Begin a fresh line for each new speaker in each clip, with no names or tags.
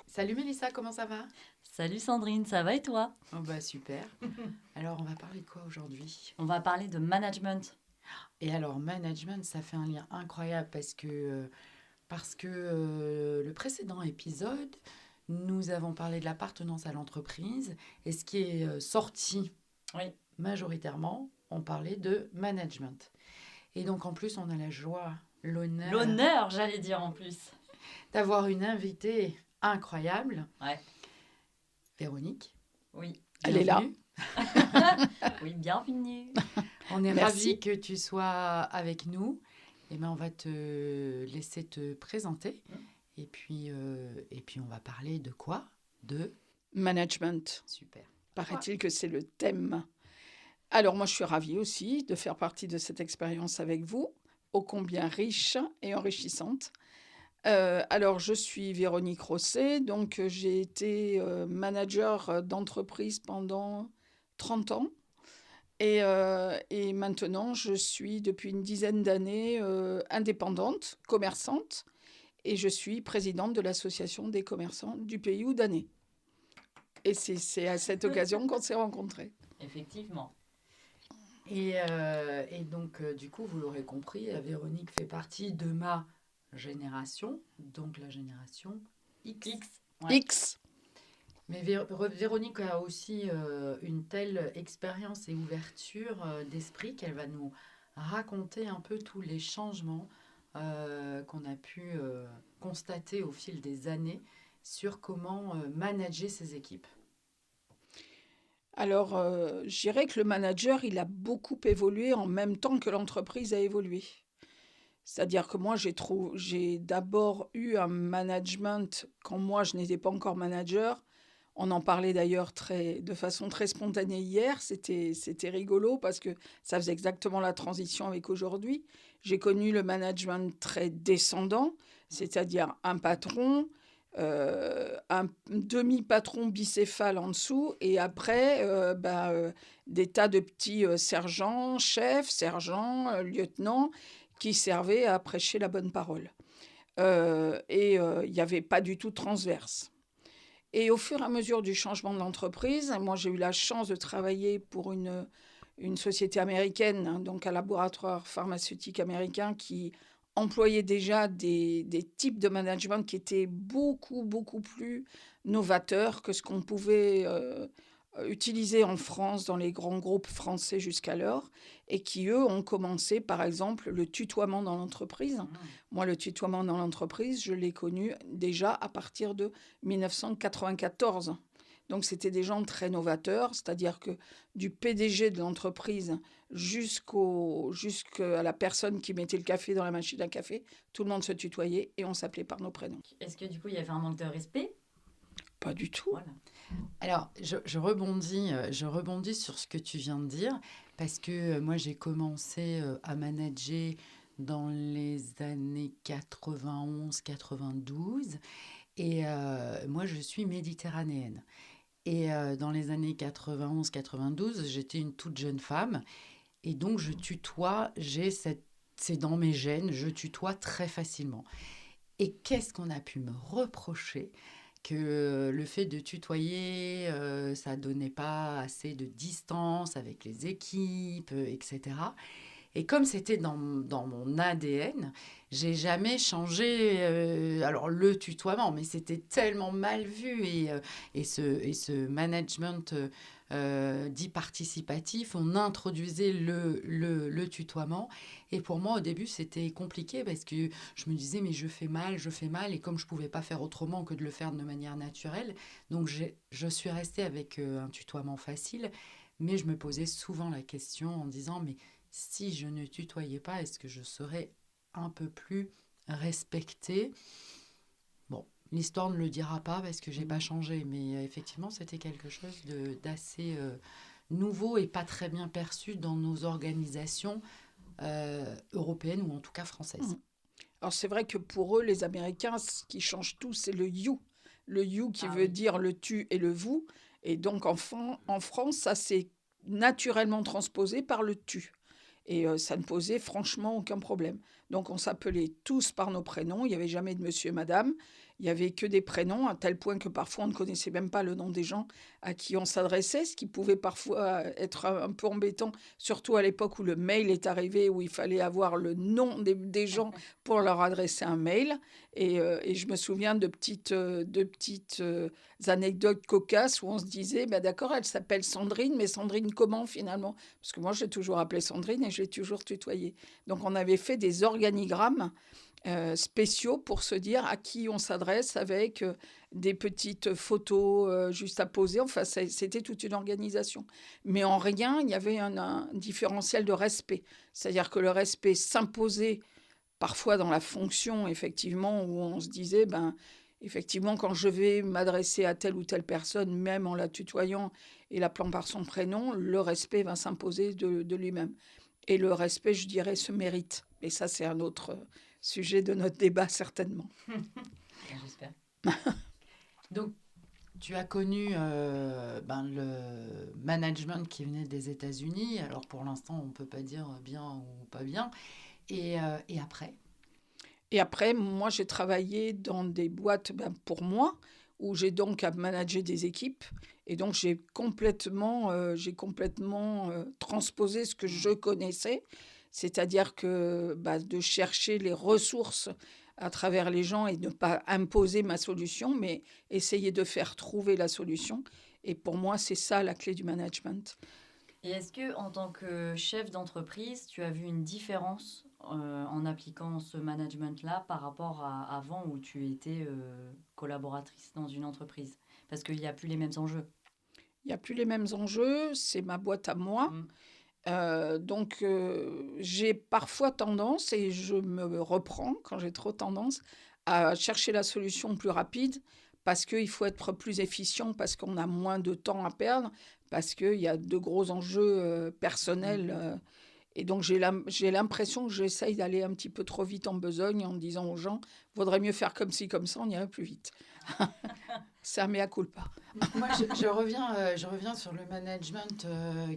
Salut Mélissa, comment ça va?
Salut Sandrine, ça va et toi?
Oh bah super. Alors on va parler de quoi aujourd'hui?
On va parler de management.
Et alors management, ça fait un lien incroyable parce que le précédent épisode, nous avons parlé de l'appartenance à l'entreprise et ce qui est sorti
Oui,
majoritairement, on parlait de management. Et donc en plus, on a la joie, l'honneur
l'honneur, j'allais dire en plus.
d'avoir une invitée incroyable,
Ouais,
Véronique.
oui.
Elle est là.
Bienvenue.
Oui, bienvenue.
On est
Merci.
ravis que tu sois avec nous. Et ben, on va te laisser te présenter. Et puis on va parler de quoi? De
Management,
super.
paraît-il que c'est le thème. Alors moi, je suis ravie aussi de faire partie de cette expérience avec vous, ô combien riche et enrichissante. Alors, je suis Véronique Rosset, donc j'ai été manager d'entreprise pendant 30 ans. Et maintenant, je suis depuis une dizaine d'années indépendante, commerçante, et je suis présidente de l'association des commerçants du pays Houdanais. Et c'est à cette occasion qu'on s'est rencontrés.
Effectivement.
Et donc, du coup, vous l'aurez compris, Véronique fait partie de ma génération, donc la génération X.
X. Ouais.
X,
Mais Véronique a aussi une telle expérience et ouverture d'esprit qu'elle va nous raconter un peu tous les changements qu'on a pu constater au fil des années sur comment manager ses équipes.
alors je dirais que le manager, il a beaucoup évolué en même temps que l'entreprise a évolué. C'est-à-dire que moi, j'ai d'abord eu un management quand moi, je n'étais pas encore manager. On en parlait d'ailleurs de façon très spontanée hier. C'était rigolo parce que ça faisait exactement la transition avec aujourd'hui. J'ai connu le management très descendant, c'est-à-dire un patron, un demi-patron bicéphale en dessous, et après, des tas de petits sergents, chefs, sergents, lieutenants, qui servaient à prêcher la bonne parole. Il n'y avait pas du tout de transverse. Et au fur et à mesure du changement de l'entreprise, moi j'ai eu la chance de travailler pour une société américaine, hein, donc un laboratoire pharmaceutique américain qui employait déjà des types de management qui étaient beaucoup, beaucoup plus novateurs que ce qu'on pouvait utiliser en France dans les grands groupes français jusqu'alors, et qui, eux, ont commencé, par exemple, le tutoiement dans l'entreprise. Moi, le tutoiement dans l'entreprise, je l'ai connu déjà à partir de 1994. Donc, c'était des gens très novateurs, c'est-à-dire que du PDG de l'entreprise jusqu'à la personne qui mettait le café dans la machine à café, tout le monde se tutoyait et on s'appelait par nos prénoms.
Est-ce que du coup, il y avait un manque de respect?
Pas du tout.
Voilà.
Alors, je rebondis sur ce que tu viens de dire, parce que moi, j'ai commencé à manager dans les années 91-92, et moi, je suis méditerranéenne. Et dans les années 91-92, j'étais une toute jeune femme, et donc je tutoie, c'est dans mes gènes, je tutoie très facilement. Et qu'est-ce qu'on a pu me reprocher? Que le fait de tutoyer, ça donnait pas assez de distance avec les équipes, etc. Et comme c'était dans mon ADN, j'ai jamais changé alors le tutoiement, mais c'était tellement mal vu et ce management dit participatif, on introduisait le tutoiement. Et pour moi, au début, c'était compliqué parce que je me disais, mais je fais mal. Et comme je pouvais pas faire autrement que de le faire de manière naturelle, donc je suis restée avec un tutoiement facile. Mais je me posais souvent la question en disant, mais si je ne tutoyais pas, est-ce que je serais un peu plus respectée? Bon, l'histoire ne le dira pas parce que j'ai pas changé, mais effectivement, c'était quelque chose d'assez nouveau et pas très bien perçu dans nos organisations européennes ou en tout cas françaises.
Alors c'est vrai que pour eux, les Américains, ce qui change tout, c'est le you. le you qui
Ah
veut
oui.
dire le tu et le vous. Et donc en France, ça s'est naturellement transposé par le tu. Et ça ne posait franchement aucun problème. Donc on s'appelait tous par nos prénoms, il n'y avait jamais de monsieur et madame, il n'y avait que des prénoms, à tel point que parfois on ne connaissait même pas le nom des gens à qui on s'adressait, ce qui pouvait parfois être un peu embêtant, surtout à l'époque où le mail est arrivé, où il fallait avoir le nom des gens pour leur adresser un mail. Et je me souviens de petites anecdotes cocasses où on se disait, bah, d'accord, elle s'appelle Sandrine, mais Sandrine comment finalement? Parce que moi, je l'ai toujours appelée Sandrine et je l'ai toujours tutoyée. Donc, on avait fait des organigrammes spéciaux pour se dire à qui on s'adresse avec des petites photos juste à poser. Enfin, c'était toute une organisation. Mais en rien, il y avait un différentiel de respect. C'est-à-dire que le respect s'imposait parfois dans la fonction, effectivement, où on se disait, ben, effectivement, quand je vais m'adresser à telle ou telle personne, même en la tutoyant et l'appelant par son prénom, le respect va s'imposer de lui-même. Et le respect, je dirais, se mérite. Et ça, c'est un autre sujet de notre débat, certainement.
J'espère.
Donc, tu as connu le management qui venait des États-Unis. Alors, pour l'instant, on ne peut pas dire bien ou pas bien. Et après?
Et après, moi, j'ai travaillé dans des boîtes pour moi, où j'ai donc à manager des équipes. Et donc, j'ai complètement transposé ce que je connaissais, c'est-à-dire que de chercher les ressources à travers les gens et ne pas imposer ma solution, mais essayer de faire trouver la solution. Et pour moi, c'est ça la clé du management.
Et est-ce que, en tant que chef d'entreprise, tu as vu une différence en appliquant ce management-là par rapport à avant où tu étais collaboratrice dans une entreprise? Parce qu'il n'y a plus les mêmes enjeux.
Il n'y a plus les mêmes enjeux, c'est ma boîte à moi.
Mm.
Donc, j'ai parfois tendance, et je me reprends quand j'ai trop tendance, à chercher la solution plus rapide parce qu'il faut être plus efficient, parce qu'on a moins de temps à perdre, parce qu'il y a de gros enjeux personnels. Et donc, j'ai l'impression que j'essaye d'aller un petit peu trop vite en besogne en disant aux gens, vaudrait mieux faire comme ci, comme ça, on irait plus vite. C'est un mea culpa.
Moi, je reviens sur le management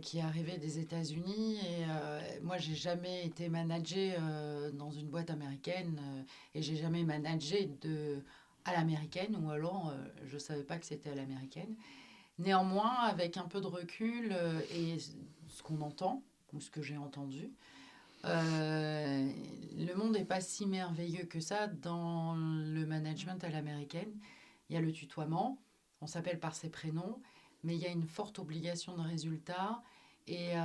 qui est arrivé des États-Unis. Et moi, j'ai jamais été managée dans une boîte américaine et j'ai jamais managé à l'américaine ou alors je savais pas que c'était à l'américaine. Néanmoins, avec un peu de recul et ce qu'on entend ou ce que j'ai entendu, le monde n'est pas si merveilleux que ça dans le management à l'américaine. Il y a le tutoiement, on s'appelle par ses prénoms, mais il y a une forte obligation de résultat et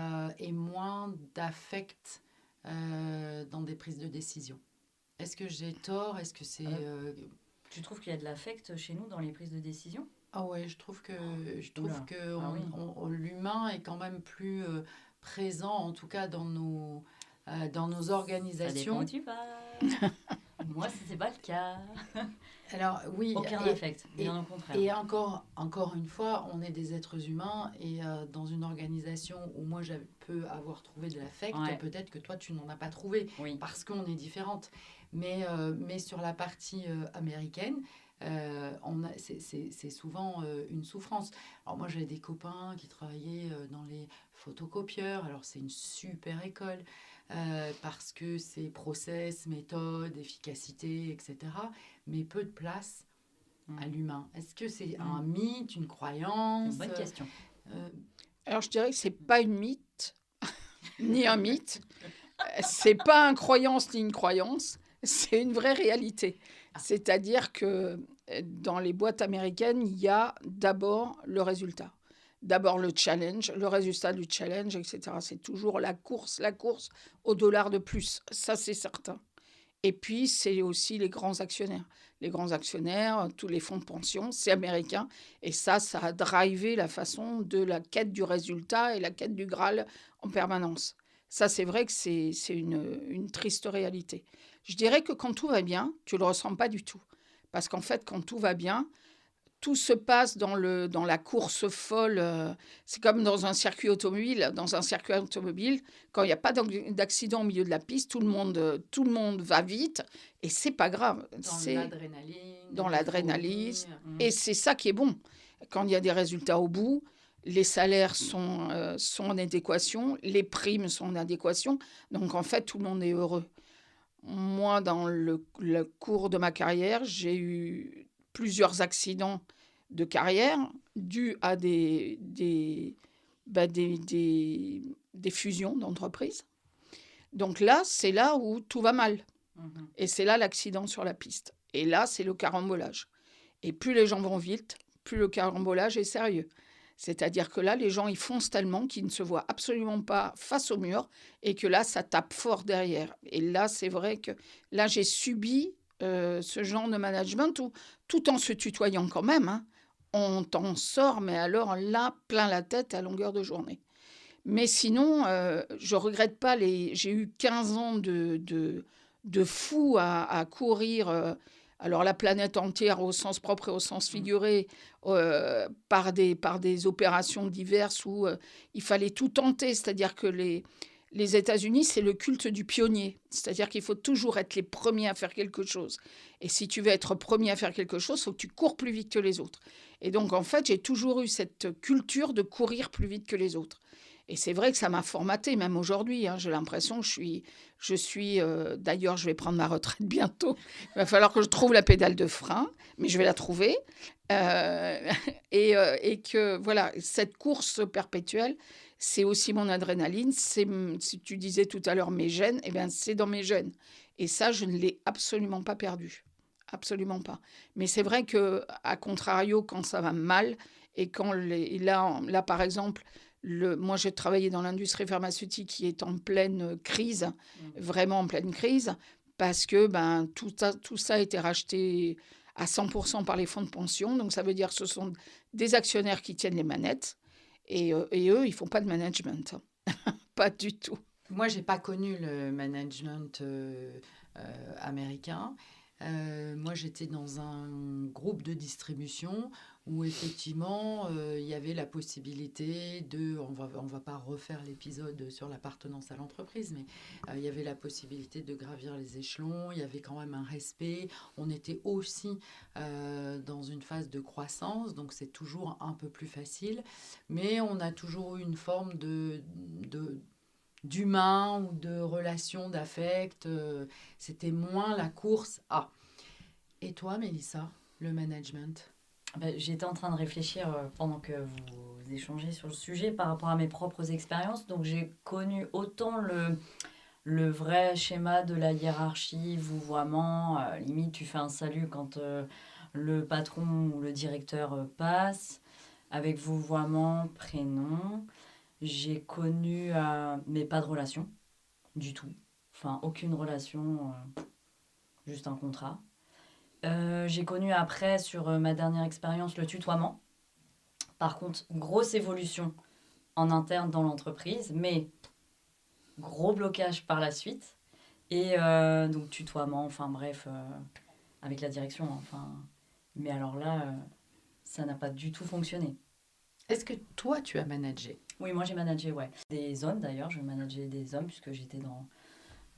moins d'affect dans des prises de décision. Est-ce que j'ai tort? Est-ce que c'est...
Tu trouves qu'il y a de l'affect chez nous dans les prises de décision?
Ah ouais, je trouve
Oula.
que
Ah oui.
l'humain est quand même plus présent, en tout cas dans nos
Ça dépend où
organisations.
tu vas. Moi, ce n'est pas le cas.
Alors oui,
Aucun affect, bien au contraire.
et encore une fois, on est des êtres humains et dans une organisation où moi je peux avoir trouvé de l'affect,
Ouais.
peut-être que toi tu n'en as pas trouvé
Oui.
parce qu'on est différentes. Mais sur la partie américaine, c'est souvent une souffrance. Alors moi j'avais des copains qui travaillaient dans les photocopieurs, alors c'est une super école parce que c'est process, méthode, efficacité, etc. Mais peu de place à l'humain. Est-ce que c'est un mythe, une
C'est
croyance?
une bonne question.
Alors, je dirais que c'est pas une mythe, ni un mythe. C'est pas une croyance ni une croyance, c'est une vraie réalité. C'est-à-dire que dans les boîtes américaines, il y a d'abord le résultat. D'abord le challenge, le résultat du challenge, etc. C'est toujours la course au dollar de plus. Ça, c'est certain. Et puis, c'est aussi les grands actionnaires. Les grands actionnaires, tous les fonds de pension, c'est américain. Et ça a drivé la façon de la quête du résultat et la quête du Graal en permanence. Ça, c'est vrai que c'est une triste réalité. Je dirais que quand tout va bien, tu ne le ressens pas du tout. Parce qu'en fait, quand tout va bien, tout se passe dans la course folle. C'est comme dans un circuit automobile. Dans un circuit automobile, quand il n'y a pas d'accident au milieu de la piste, tout le monde va vite et c'est pas grave. C'est dans l'adrénaline. Et c'est ça qui est bon. Quand il y a des résultats au bout, les salaires sont en adéquation, les primes sont en adéquation. Donc en fait, tout le monde est heureux. Moi, dans le cours de ma carrière, j'ai eu plusieurs accidents de carrière dus à des fusions d'entreprises. Donc là, c'est là où tout va mal. Et c'est là l'accident sur la piste. Et là, c'est le carambolage. Et plus les gens vont vite, plus le carambolage est sérieux. C'est-à-dire que là, les gens, ils foncent tellement qu'ils ne se voient absolument pas face au mur et que là, ça tape fort derrière. Et là, c'est vrai que là, j'ai subi ce genre de management où, tout en se tutoyant quand même, hein, on t'en sort, mais alors là, plein la tête à longueur de journée. Mais sinon, je regrette pas j'ai eu 15 ans de fou à courir... alors la planète entière au sens propre et au sens figuré, par des opérations diverses où il fallait tout tenter. C'est-à-dire que les États-Unis, c'est le culte du pionnier. C'est-à-dire qu'il faut toujours être les premiers à faire quelque chose. Et si tu veux être premier à faire quelque chose, il faut que tu cours plus vite que les autres. Et donc, en fait, j'ai toujours eu cette culture de courir plus vite que les autres. Et c'est vrai que ça m'a formaté, même aujourd'hui. Hein. J'ai l'impression que je suis d'ailleurs, je vais prendre ma retraite bientôt. Il va falloir que je trouve la pédale de frein, mais je vais la trouver. Et que, voilà, cette course perpétuelle, c'est aussi mon adrénaline. Si tu disais tout à l'heure mes gènes, eh bien, c'est dans mes gènes. Et ça, je ne l'ai absolument pas perdu. Absolument pas. Mais c'est vrai qu'à contrario, quand ça va mal, et quand là, par exemple... moi, j'ai travaillé dans l'industrie pharmaceutique qui est en pleine crise, vraiment en pleine crise, parce que tout ça a été racheté à 100% par les fonds de pension. Donc, ça veut dire que ce sont des actionnaires qui tiennent les manettes. Et eux, ils ne font pas de management. Pas du tout.
Moi, je n'ai pas connu le management américain. Moi, j'étais dans un groupe de distribution où effectivement, il y avait la possibilité de... On va pas refaire l'épisode sur l'appartenance à l'entreprise, mais il y avait la possibilité de gravir les échelons. Il y avait quand même un respect. On était aussi dans une phase de croissance, donc c'est toujours un peu plus facile. Mais on a toujours eu une forme d'humain ou de relation, d'affect. C'était moins la course à. Et toi, Mélissa, le management?
J'étais en train de réfléchir pendant que vous échangez sur le sujet par rapport à mes propres expériences. Donc j'ai connu autant le vrai schéma de la hiérarchie, vouvoiement, limite tu fais un salut quand le patron ou le directeur passe, avec vouvoiement, prénom. J'ai connu, mais pas de relation, du tout. Enfin, aucune relation, juste un contrat. J'ai connu après, sur ma dernière expérience, le tutoiement. Par contre, grosse évolution en interne dans l'entreprise, mais gros blocage par la suite. Et donc tutoiement, enfin bref, avec la direction. Enfin, mais alors là, ça n'a pas du tout fonctionné.
Est-ce que toi, tu as managé?
Oui, moi j'ai managé, ouais. Des hommes d'ailleurs, je manageais des hommes puisque j'étais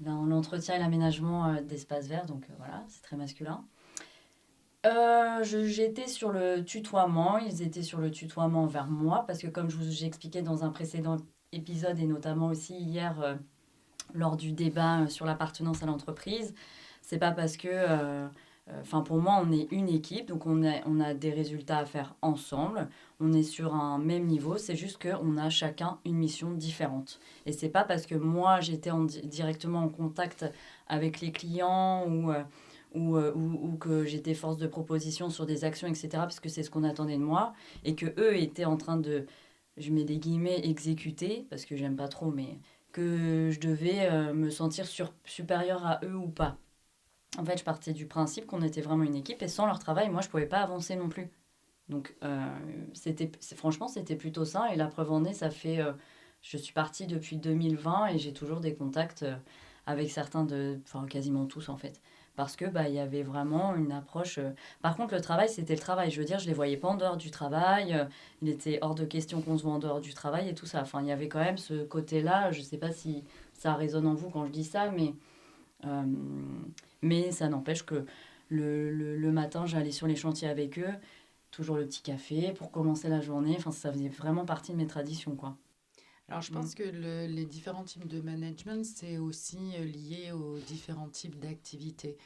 dans l'entretien et l'aménagement d'espaces verts, donc voilà, c'est très masculin. J'étais sur le tutoiement, ils étaient sur le tutoiement vers moi, parce que comme j'ai expliqué dans un précédent épisode, et notamment aussi hier lors du débat sur l'appartenance à l'entreprise, c'est pas parce que... pour moi, on est une équipe, donc on a des résultats à faire ensemble, on est sur un même niveau, c'est juste qu'on a chacun une mission différente. Et c'est pas parce que moi, j'étais directement en contact avec les clients ou que j'étais force de proposition sur des actions, etc., parce que c'est ce qu'on attendait de moi, et que eux étaient en train de, je mets des guillemets, exécuter, parce que j'aime pas trop, mais que je devais me sentir supérieure à eux ou pas. En fait, je partais du principe qu'on était vraiment une équipe, et sans leur travail, moi, je pouvais pas avancer non plus. Donc, franchement, c'était plutôt sain, et la preuve en est, ça fait... je suis partie depuis 2020, et j'ai toujours des contacts avec certains enfin quasiment tous en fait, parce que bah, il y avait vraiment une approche. Par contre, le travail, c'était le travail. Je veux dire, je les voyais pas en dehors du travail. Il était hors de question qu'on se voit en dehors du travail et tout ça. Enfin, il y avait quand même ce côté-là. Je sais pas si ça résonne en vous quand je dis ça, euh, mais ça n'empêche que le matin, j'allais sur les chantiers avec eux, toujours le petit café pour commencer la journée. Enfin, ça faisait vraiment partie de mes traditions, quoi.
Alors, je
Mm.
pense que les différents types de management, c'est aussi lié aux différents types d'activités.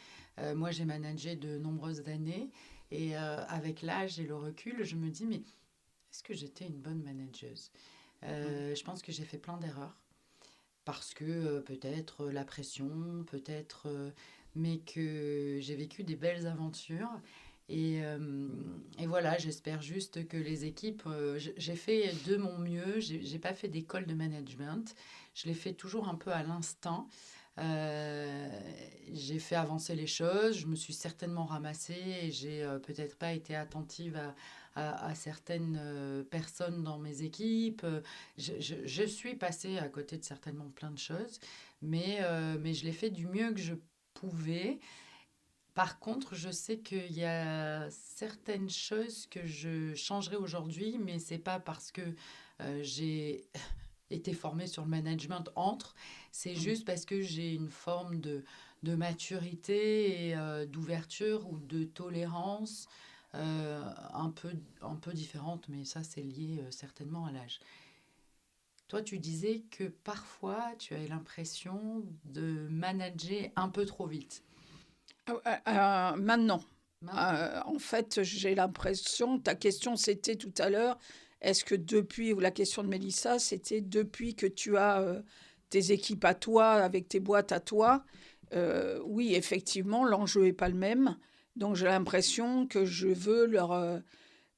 Moi, j'ai managé de nombreuses années et avec l'âge et le recul, je me dis, mais est-ce que j'étais une bonne manageuse? Je pense que j'ai fait plein d'erreurs parce que peut-être la pression, peut-être, mais que j'ai vécu des belles aventures. Et voilà, j'espère juste que les équipes, j'ai fait de mon mieux, j'ai pas fait d'école de management, je l'ai fait toujours un peu à l'instinct. Euh, j'ai fait avancer les choses, je me suis certainement ramassée et j'ai peut-être pas été attentive à certaines personnes dans mes équipes. Je suis passée à côté de certainement plein de choses, mais je l'ai fait du mieux que je pouvais. Par contre, je sais qu'il y a certaines choses que je changerais aujourd'hui, mais c'est pas parce que j'ai été formée sur le management entre, c'est
Mm.
juste parce que j'ai une forme de maturité et d'ouverture ou de tolérance un peu différente, mais ça c'est lié certainement à l'âge. Toi, tu disais que parfois tu as l'impression de manager un peu trop vite.
Maintenant.
Maintenant.
En fait, j'ai l'impression, ta question c'était tout à l'heure, est-ce que depuis, ou la question de Mélissa, c'était depuis que tu as tes équipes à toi, avec tes boîtes à toi, oui, effectivement, l'enjeu n'est pas le même. Donc j'ai l'impression que je veux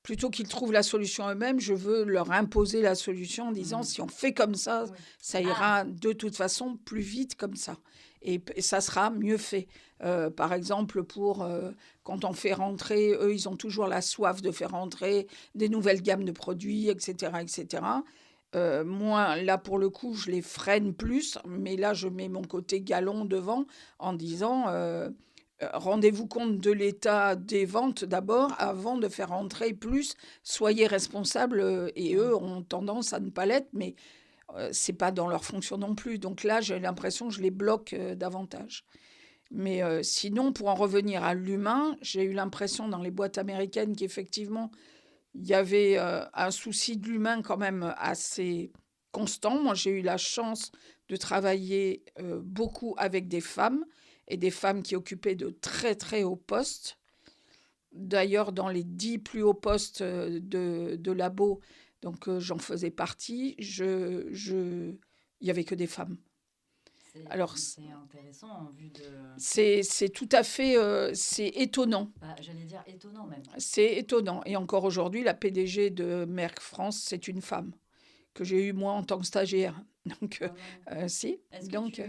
plutôt qu'ils trouvent la solution eux-mêmes, je veux leur imposer la solution en disant
Mm.
si on fait comme
Oui.
ça
Ah,
ira de toute façon plus vite comme ça. Et ça sera mieux fait. Par exemple, quand on fait rentrer, eux, ils ont toujours la soif de faire rentrer des nouvelles gammes de produits, etc. etc. Moi, là, pour le coup, je les freine plus, mais là, je mets mon côté galon devant en disant rendez-vous compte de l'état des ventes d'abord avant de faire rentrer plus. Soyez responsables et
mm.
eux ont tendance à ne pas l'être, mais c'est pas dans leur fonction non plus. Donc là, j'ai l'impression que je les bloque davantage. Mais sinon, pour en revenir à l'humain, j'ai eu l'impression dans les boîtes américaines qu'effectivement, il y avait un souci de l'humain quand même assez constant. Moi, j'ai eu la chance de travailler beaucoup avec des femmes et des femmes qui occupaient de très très hauts postes. D'ailleurs, dans les 10 plus hauts postes de labo, donc j'en faisais partie, il y avait que des femmes. Alors,
C'est intéressant en vue de...
c'est tout à fait, c'est étonnant.
Bah, j'allais dire étonnant même.
C'est étonnant. Et encore aujourd'hui, la PDG de Merck France, c'est une femme que j'ai eue moi en tant que stagiaire. Donc,
Ah ouais.
si.
Est-ce que
Donc,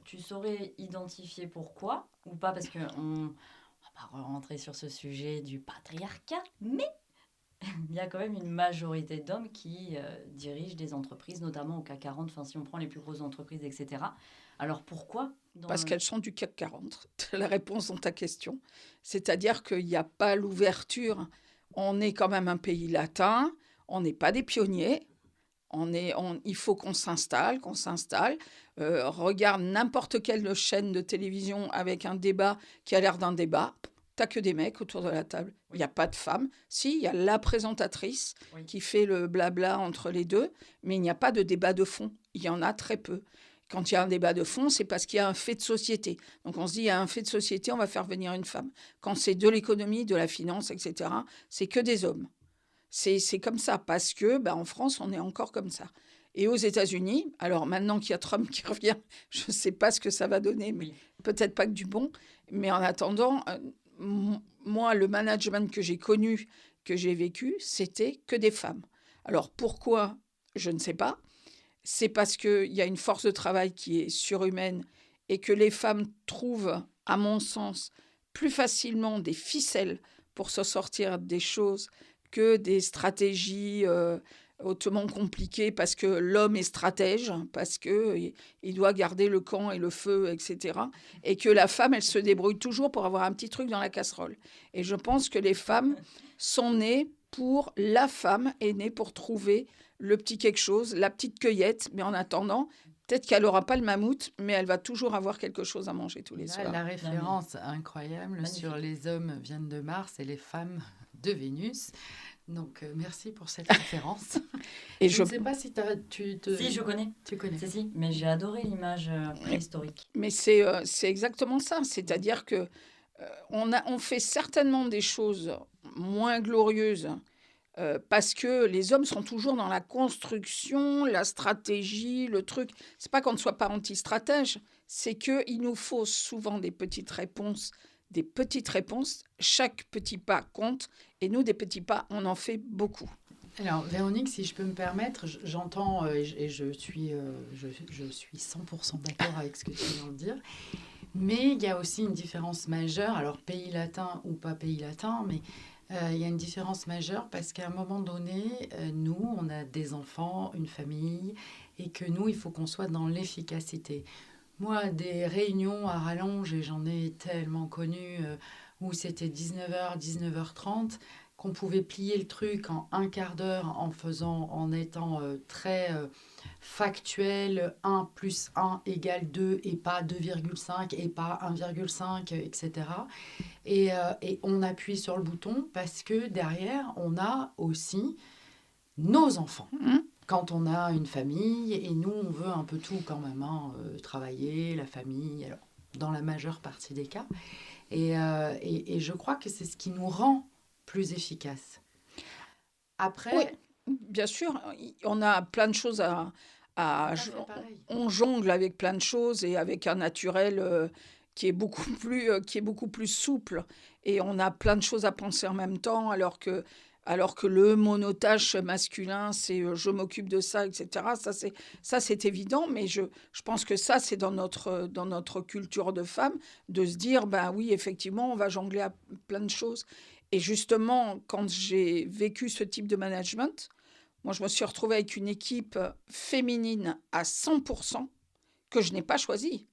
tu saurais identifier pourquoi ou pas? Parce que on va pas rentrer sur ce sujet du patriarcat, mais il y a quand même une majorité d'hommes qui dirigent des entreprises, notamment au CAC 40, enfin si on prend les plus grosses entreprises, etc. Alors pourquoi dans
parce
le...
qu'elles sont du CAC 40. La réponse dans ta question. C'est-à-dire qu'il n'y a pas l'ouverture. On est quand même un pays latin. On n'est pas des pionniers. Il faut qu'on s'installe, qu'on s'installe. Regarde n'importe quelle chaîne de télévision avec un débat qui a l'air d'un débat. T'as que des mecs autour de la table. Il
Oui,
n'y a pas de femmes. Si, il y a la présentatrice
oui.
qui fait le blabla entre les deux, mais il n'y a pas de débat de fond. Il y en a très peu. Quand il y a un débat de fond, c'est parce qu'il y a un fait de société. Donc on se dit, il y a un fait de société, on va faire venir une femme. Quand c'est de l'économie, de la finance, etc., c'est que des hommes. C'est comme ça, parce que ben, en France, on est encore comme ça. Et aux États-Unis, alors maintenant qu'il y a Trump qui revient, je ne sais pas ce que ça va donner, mais
Oui.
peut-être pas que du bon. Mais en attendant, moi, le management que j'ai connu, que j'ai vécu, c'était que des femmes. Alors pourquoi? Je ne sais pas. C'est parce qu'il y a une force de travail qui est surhumaine et que les femmes trouvent, à mon sens, plus facilement des ficelles pour se sortir des choses que des stratégies hautement compliqué parce que l'homme est stratège, parce que il doit garder le camp et le feu, etc. Et que la femme, elle se débrouille toujours pour avoir un petit truc dans la casserole. Et je pense que les femmes sont nées pour... La femme est née pour trouver le petit quelque chose, la petite cueillette. Mais en attendant, peut-être qu'elle n'aura pas le mammouth, mais elle va toujours avoir quelque chose à manger tous les
Là,
soirs.
la référence incroyable
Magnifique.
sur les hommes viennent de Mars et les femmes de Vénus. Donc, merci pour cette référence.
Et
Je ne sais pas si
Si, je connais.
tu connais.
Si, mais j'ai adoré l'image préhistorique.
Mais c'est exactement ça. C'est-à-dire que on fait certainement des choses moins glorieuses parce que les hommes sont toujours dans la construction, la stratégie, le truc. C'est pas qu'on ne soit pas anti-stratège, c'est qu'il nous faut souvent des petites réponses. Des petites réponses, chaque petit pas compte, et nous, des petits pas, on en fait beaucoup.
Alors, Véronique, si je peux me permettre, j'entends et je suis 100% d'accord avec ce que tu viens de dire. Mais il y a aussi une différence majeure, alors pays latin ou pas pays latin, mais il y a une différence majeure parce qu'à un moment donné, nous, on a des enfants, une famille, et que nous, il faut qu'on soit dans l'efficacité. Moi, des réunions à rallonge, et j'en ai tellement connu, où c'était 19h, 19h30, qu'on pouvait plier le truc en un quart d'heure en étant très factuel, 1 plus 1 égale 2 et pas 2,5 et pas 1,5, etc. Et on appuie sur le bouton parce que derrière, on a aussi nos enfants.
Hein?
Quand on a une famille, et nous, on veut un peu tout quand même, hein, travailler, la famille, alors, dans la majeure partie des cas. Et je crois que c'est ce qui nous rend plus efficaces. Après,
Oui, bien sûr, on a plein de choses
on n'a pas fait pareil.
on jongle avec plein de choses et avec un naturel qui est beaucoup plus souple. Et on a plein de choses à penser en même temps, alors que le monotache masculin, c'est je m'occupe de ça, etc. Ça, c'est évident, mais je pense que ça, c'est dans notre culture de femme, de se dire, ben oui, effectivement, on va jongler à plein de choses. Et justement, quand j'ai vécu ce type de management, moi, je me suis retrouvée avec une équipe féminine à 100% que je n'ai pas choisie,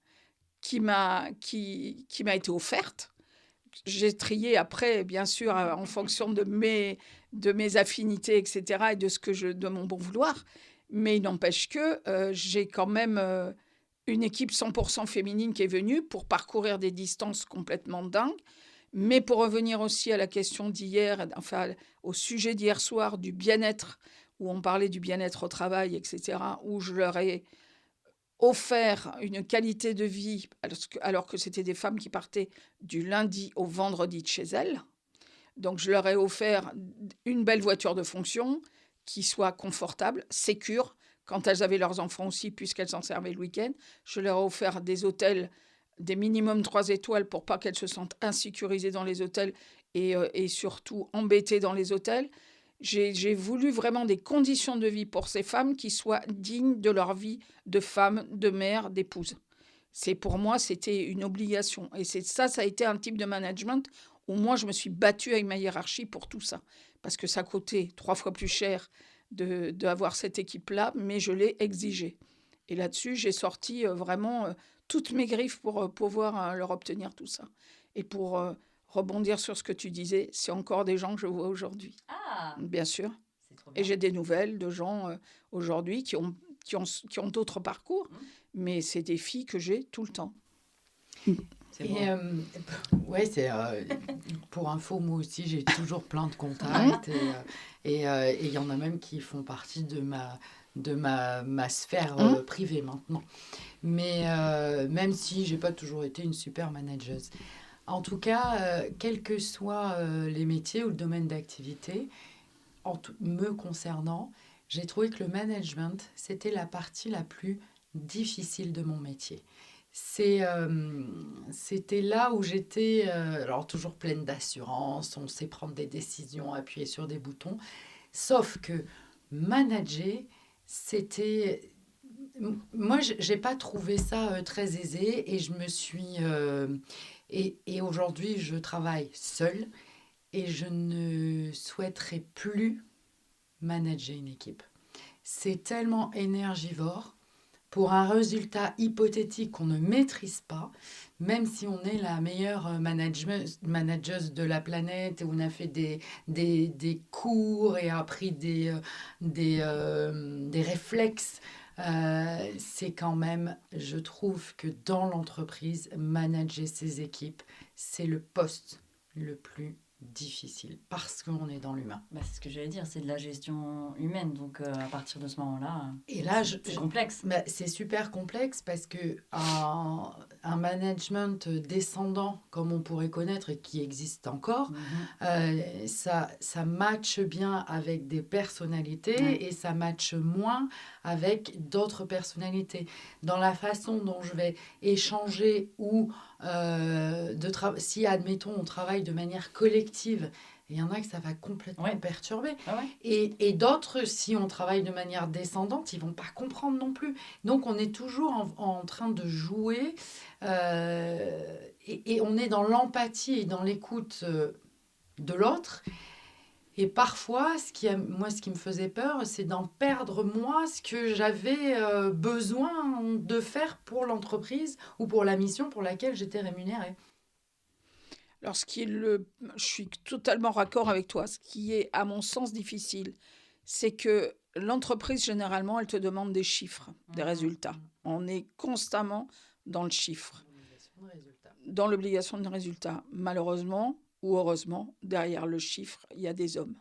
qui m'a été offerte. J'ai trié après, bien sûr, en fonction de mes affinités, etc., et de mon bon vouloir. Mais il n'empêche que j'ai quand même une équipe 100% féminine qui est venue pour parcourir des distances complètement dingues. Mais pour revenir aussi à la question d'hier, enfin au sujet d'hier soir du bien-être, où on parlait du bien-être au travail, etc., où je leur ai offert une qualité de vie, alors que c'était des femmes qui partaient du lundi au vendredi de chez elles. Donc je leur ai offert une belle voiture de fonction qui soit confortable, sécure, quand elles avaient leurs enfants aussi, puisqu'elles s'en servaient le week-end. Je leur ai offert des hôtels, des minimum 3 étoiles pour pas qu'elles se sentent insécurisées dans les hôtels et surtout embêtées dans les hôtels. J'ai voulu vraiment des conditions de vie pour ces femmes qui soient dignes de leur vie de femme, de mère, d'épouse. Pour moi, c'était une obligation. Et ça a été un type de management où moi, je me suis battue avec ma hiérarchie pour tout ça. Parce que ça coûtait 3 fois plus cher d'avoir cette équipe-là, mais je l'ai exigé. Et là-dessus, j'ai sorti vraiment toutes mes griffes pour pouvoir leur obtenir tout ça. Et pour rebondir sur ce que tu disais, c'est encore des gens que je vois aujourd'hui.
Ah,
Bien sûr.
c'est trop
Et
bien.
j'ai des nouvelles de gens aujourd'hui qui ont d'autres parcours, mais c'est des filles que j'ai tout le temps.
C'est beau.
Ouais, pour info, moi aussi, j'ai toujours plein de contacts et il y en a même qui font partie de ma sphère privée maintenant. Mais même si j'ai pas toujours été une super manageuse. En tout cas, quels que soient les métiers ou le domaine d'activité, me concernant, j'ai trouvé que le management, c'était la partie la plus difficile de mon métier. C'était là où j'étais, alors toujours pleine d'assurance, on sait prendre des décisions, appuyer sur des boutons, sauf que manager, c'était... Moi, j'ai pas trouvé ça très aisé et je me suis... et aujourd'hui, je travaille seule et je ne souhaiterais plus manager une équipe. c'est tellement énergivore pour un résultat hypothétique qu'on ne maîtrise pas, même si on est la meilleure manageuse de la planète et on a fait des cours et appris des réflexes, c'est quand même, je trouve que dans l'entreprise, manager ses équipes, c'est le poste le plus difficile parce qu'on est dans l'humain.
Bah, c'est ce que j'allais dire, c'est de la gestion humaine. Donc, à partir de ce moment-là,
Et là,
c'est complexe.
c'est super complexe parce que un management descendant, comme on pourrait connaître et qui existe encore, ça matche bien avec des personnalités et ça matche moins avec d'autres personnalités. Dans la façon dont je vais échanger ou si, admettons, on travaille de manière collective, il y en a que ça va complètement perturber.
Ah ouais.
Et d'autres, si on travaille de manière descendante, ils vont pas comprendre non plus. Donc, on est toujours en train de jouer et on est dans l'empathie et dans l'écoute de l'autre. Et parfois, ce qui me faisait peur, c'est d'en perdre moi ce que j'avais besoin de faire pour l'entreprise ou pour la mission pour laquelle j'étais rémunérée.
Alors, je suis totalement raccord avec toi. Ce qui est, à mon sens, difficile, c'est que l'entreprise, généralement, elle te demande des chiffres, des résultats. On est constamment dans le chiffre, dans l'obligation de résultat. Malheureusement ou heureusement, derrière le chiffre, il y a des hommes.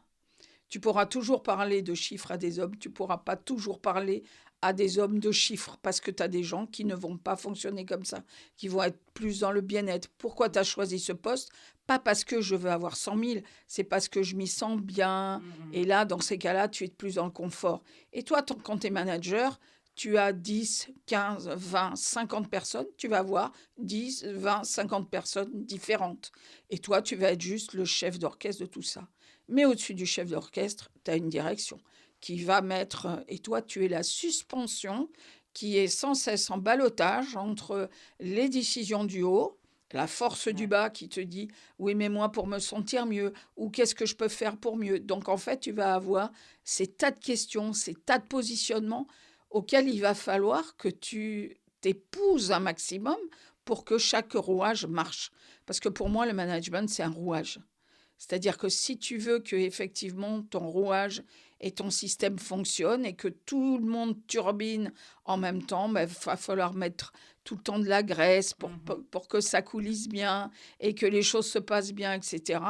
Tu pourras toujours parler de chiffres à des hommes, tu pourras pas toujours parler à des hommes de chiffres, parce que tu as des gens qui ne vont pas fonctionner comme ça, qui vont être plus dans le bien-être. Pourquoi tu as choisi ce poste? Pas parce que je veux avoir 100 000, c'est parce que je m'y sens bien. Et là, dans ces cas-là, tu es plus dans le confort. Et toi, quand tu es manager, tu as 10, 15, 20, 50 personnes, tu vas avoir 10, 20, 50 personnes différentes. Et toi, tu vas être juste le chef d'orchestre de tout ça. Mais au-dessus du chef d'orchestre, tu as une direction qui va mettre... Et toi, tu es la suspension qui est sans cesse en ballottage entre les décisions du haut, la force du bas qui te dit « oui, mais moi, pour me sentir mieux » ou « qu'est-ce que je peux faire pour mieux ?» Donc, en fait, tu vas avoir ces tas de questions, ces tas de positionnements auxquels il va falloir que tu t'épouses un maximum pour que chaque rouage marche. Parce que pour moi, le management, c'est un rouage. C'est-à-dire que si tu veux que effectivement ton rouage et ton système fonctionnent et que tout le monde turbine en même temps, il va falloir mettre tout le temps de la graisse pour que ça coulisse bien et que les choses se passent bien, etc.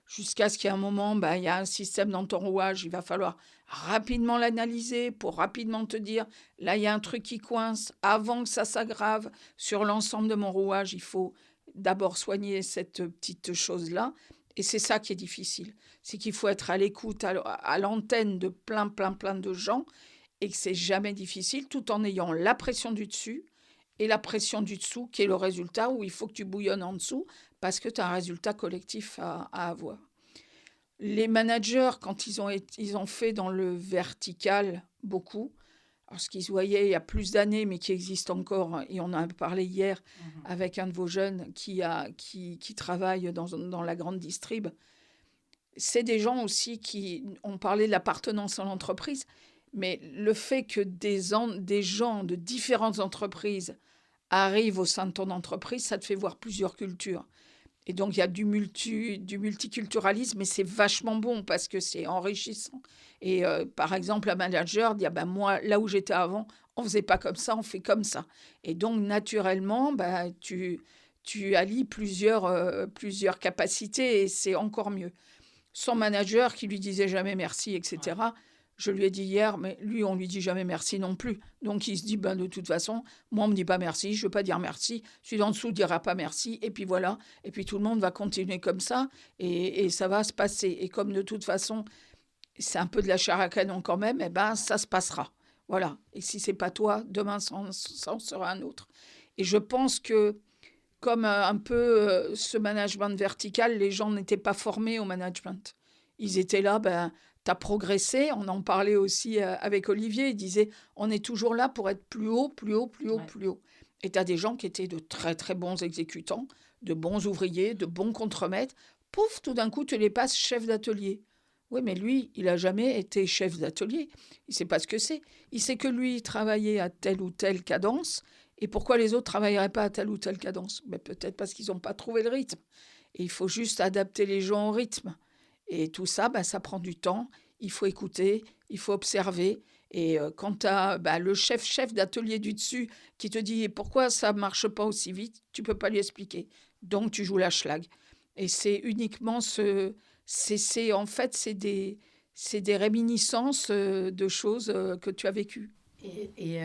Jusqu'à ce qu'il y ait un moment, il y a un système dans ton rouage, il va falloir rapidement l'analyser pour rapidement te dire, là, il y a un truc qui coince. Avant que ça s'aggrave sur l'ensemble de mon rouage, il faut d'abord soigner cette petite chose-là. Et c'est ça qui est difficile. C'est qu'il faut être à l'écoute, à l'antenne de plein de gens et que c'est jamais difficile tout en ayant la pression du dessus et la pression du dessous qui est le résultat où il faut que tu bouillonnes en dessous parce que tu as un résultat collectif à avoir. Les managers, quand ils ont fait dans le vertical beaucoup, alors ce qu'ils voyaient il y a plus d'années, mais qui existe encore, et on en a parlé hier avec un de vos jeunes qui travaille dans la grande distrib, c'est des gens aussi qui ont parlé de l'appartenance à l'entreprise, mais le fait que des gens de différentes entreprises arrivent au sein de ton entreprise, ça te fait voir plusieurs cultures. Et donc, il y a du multiculturalisme, et c'est vachement bon parce que c'est enrichissant. Et par exemple, un manager dit, moi, là où j'étais avant, on ne faisait pas comme ça, on fait comme ça. Et donc, naturellement, tu allies plusieurs capacités et c'est encore mieux. Son manager qui lui disait jamais merci, etc., je lui ai dit hier, mais lui, on lui dit jamais merci non plus. Donc, il se dit, de toute façon, moi, on me dit pas merci, je veux pas dire merci. Celui d'en dessous dira pas merci, et puis voilà. Et puis, tout le monde va continuer comme ça, et ça va se passer. Et comme de toute façon, c'est un peu de la chair à canon quand même, ça se passera. Voilà. Et si c'est pas toi, demain, ça en sera un autre. Et je pense que, comme un peu ce management vertical, les gens n'étaient pas formés au management. Ils étaient là, tu as progressé. On en parlait aussi avec Olivier. Il disait, on est toujours là pour être plus haut, plus haut, plus haut, plus haut. Et tu as des gens qui étaient de très, très bons exécutants, de bons ouvriers, de bons contremaîtres. Pouf, tout d'un coup, tu les passes chef d'atelier. Oui, mais lui, il a jamais été chef d'atelier. Il sait pas ce que c'est. Il sait que lui, il travaillait à telle ou telle cadence. Et pourquoi les autres travailleraient pas à telle ou telle cadence? Ben, peut-être parce qu'ils n'ont pas trouvé le rythme. Et il faut juste adapter les gens au rythme. Et tout ça, ben, ça prend du temps. Il faut écouter, il faut observer. Et quand tu as le chef d'atelier du dessus qui te dit pourquoi ça marche pas aussi vite, tu peux pas lui expliquer. Donc tu joues la schlag. Et c'est uniquement en fait, c'est des réminiscences de choses que tu as vécues.
Et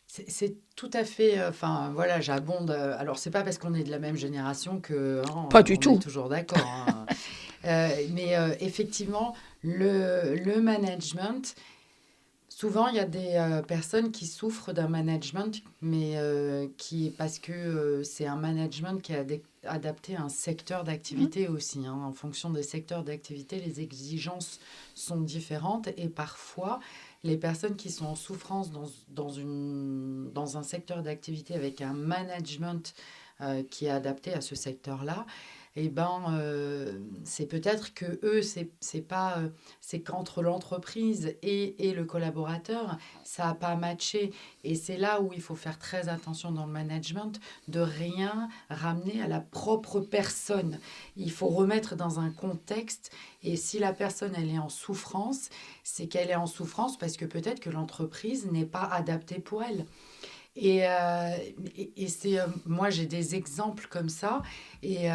c'est tout à fait. Enfin, voilà, j'abonde. Alors, c'est pas parce qu'on est de la même génération que
Pas du
on est
tout.
toujours d'accord. Mais effectivement, le management, souvent, il y a des personnes qui souffrent d'un management, mais parce que c'est un management qui est adapté à un secteur d'activité aussi, hein. En fonction des secteurs d'activité, les exigences sont différentes et parfois, les personnes qui sont en souffrance dans un secteur d'activité avec un management qui est adapté à ce secteur-là, eh ben, c'est peut-être que eux, c'est pas, c'est qu'entre l'entreprise et le collaborateur, ça n'a pas matché. Et c'est là où il faut faire très attention dans le management, de rien ramener à la propre personne. Il faut remettre dans un contexte. Et si la personne, elle est en souffrance, c'est qu'elle est en souffrance parce que peut-être que l'entreprise n'est pas adaptée pour elle. Moi, j'ai des exemples comme ça et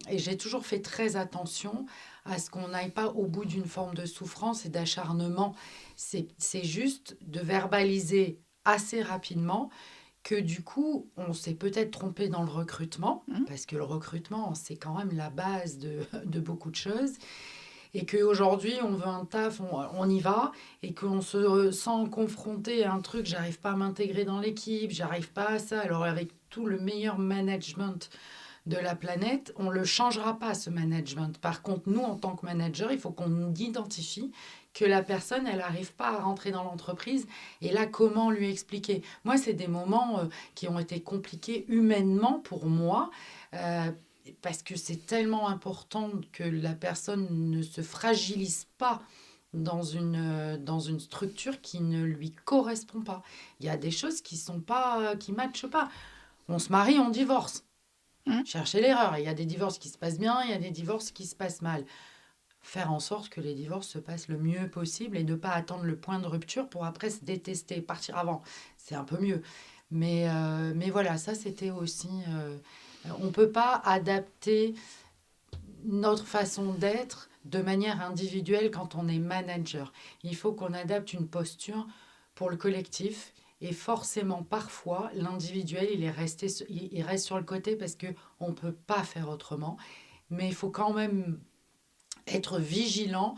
j'ai toujours fait très attention à ce qu'on n'aille pas au bout d'une forme de souffrance et d'acharnement. C'est juste de verbaliser assez rapidement que du coup, on s'est peut-être trompé dans le recrutement, parce que le recrutement, c'est quand même la base de beaucoup de choses et qu'aujourd'hui on veut un taf, on y va, et qu'on se sent confronté à un truc, j'arrive pas à m'intégrer dans l'équipe, j'arrive pas à ça. Alors avec tout le meilleur management de la planète, on ne le changera pas, ce management. Par contre, nous, en tant que manager, il faut qu'on identifie que la personne, elle n'arrive pas à rentrer dans l'entreprise. Et là, comment lui expliquer? Moi, c'est des moments qui ont été compliqués humainement pour moi. euh, Parce que c'est tellement important que la personne ne se fragilise pas dans une structure qui ne lui correspond pas. Il y a des choses qui sont pas, qui matchent pas. On se marie, on divorce. Cherchez l'erreur. Il y a des divorces qui se passent bien, il y a des divorces qui se passent mal. Faire en sorte que les divorces se passent le mieux possible et ne pas attendre le point de rupture pour après se détester, partir avant. C'est un peu mieux. Mais voilà, ça c'était aussi... on ne peut pas adapter notre façon d'être de manière individuelle quand on est manager. Il faut qu'on adapte une posture pour le collectif. Et forcément, parfois, l'individuel, il reste sur le côté parce qu'on ne peut pas faire autrement. Mais il faut quand même être vigilant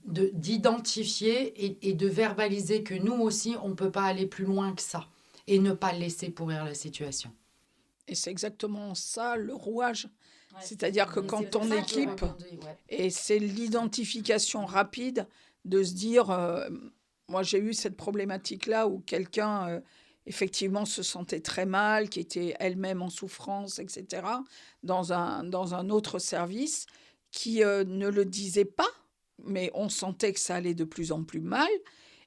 d'identifier et de verbaliser que nous aussi, on ne peut pas aller plus loin que ça et ne pas laisser pourrir la situation.
Et c'est exactement ça le rouage.
Ouais.
C'est-à-dire que
Et
quand
c'est pour
ton
ça que
équipe,
Ouais.
et c'est l'identification rapide de se dire, moi j'ai eu cette problématique-là où quelqu'un effectivement se sentait très mal, qui était elle-même en souffrance, etc., dans un autre service, qui ne le disait pas, mais on sentait que ça allait de plus en plus mal.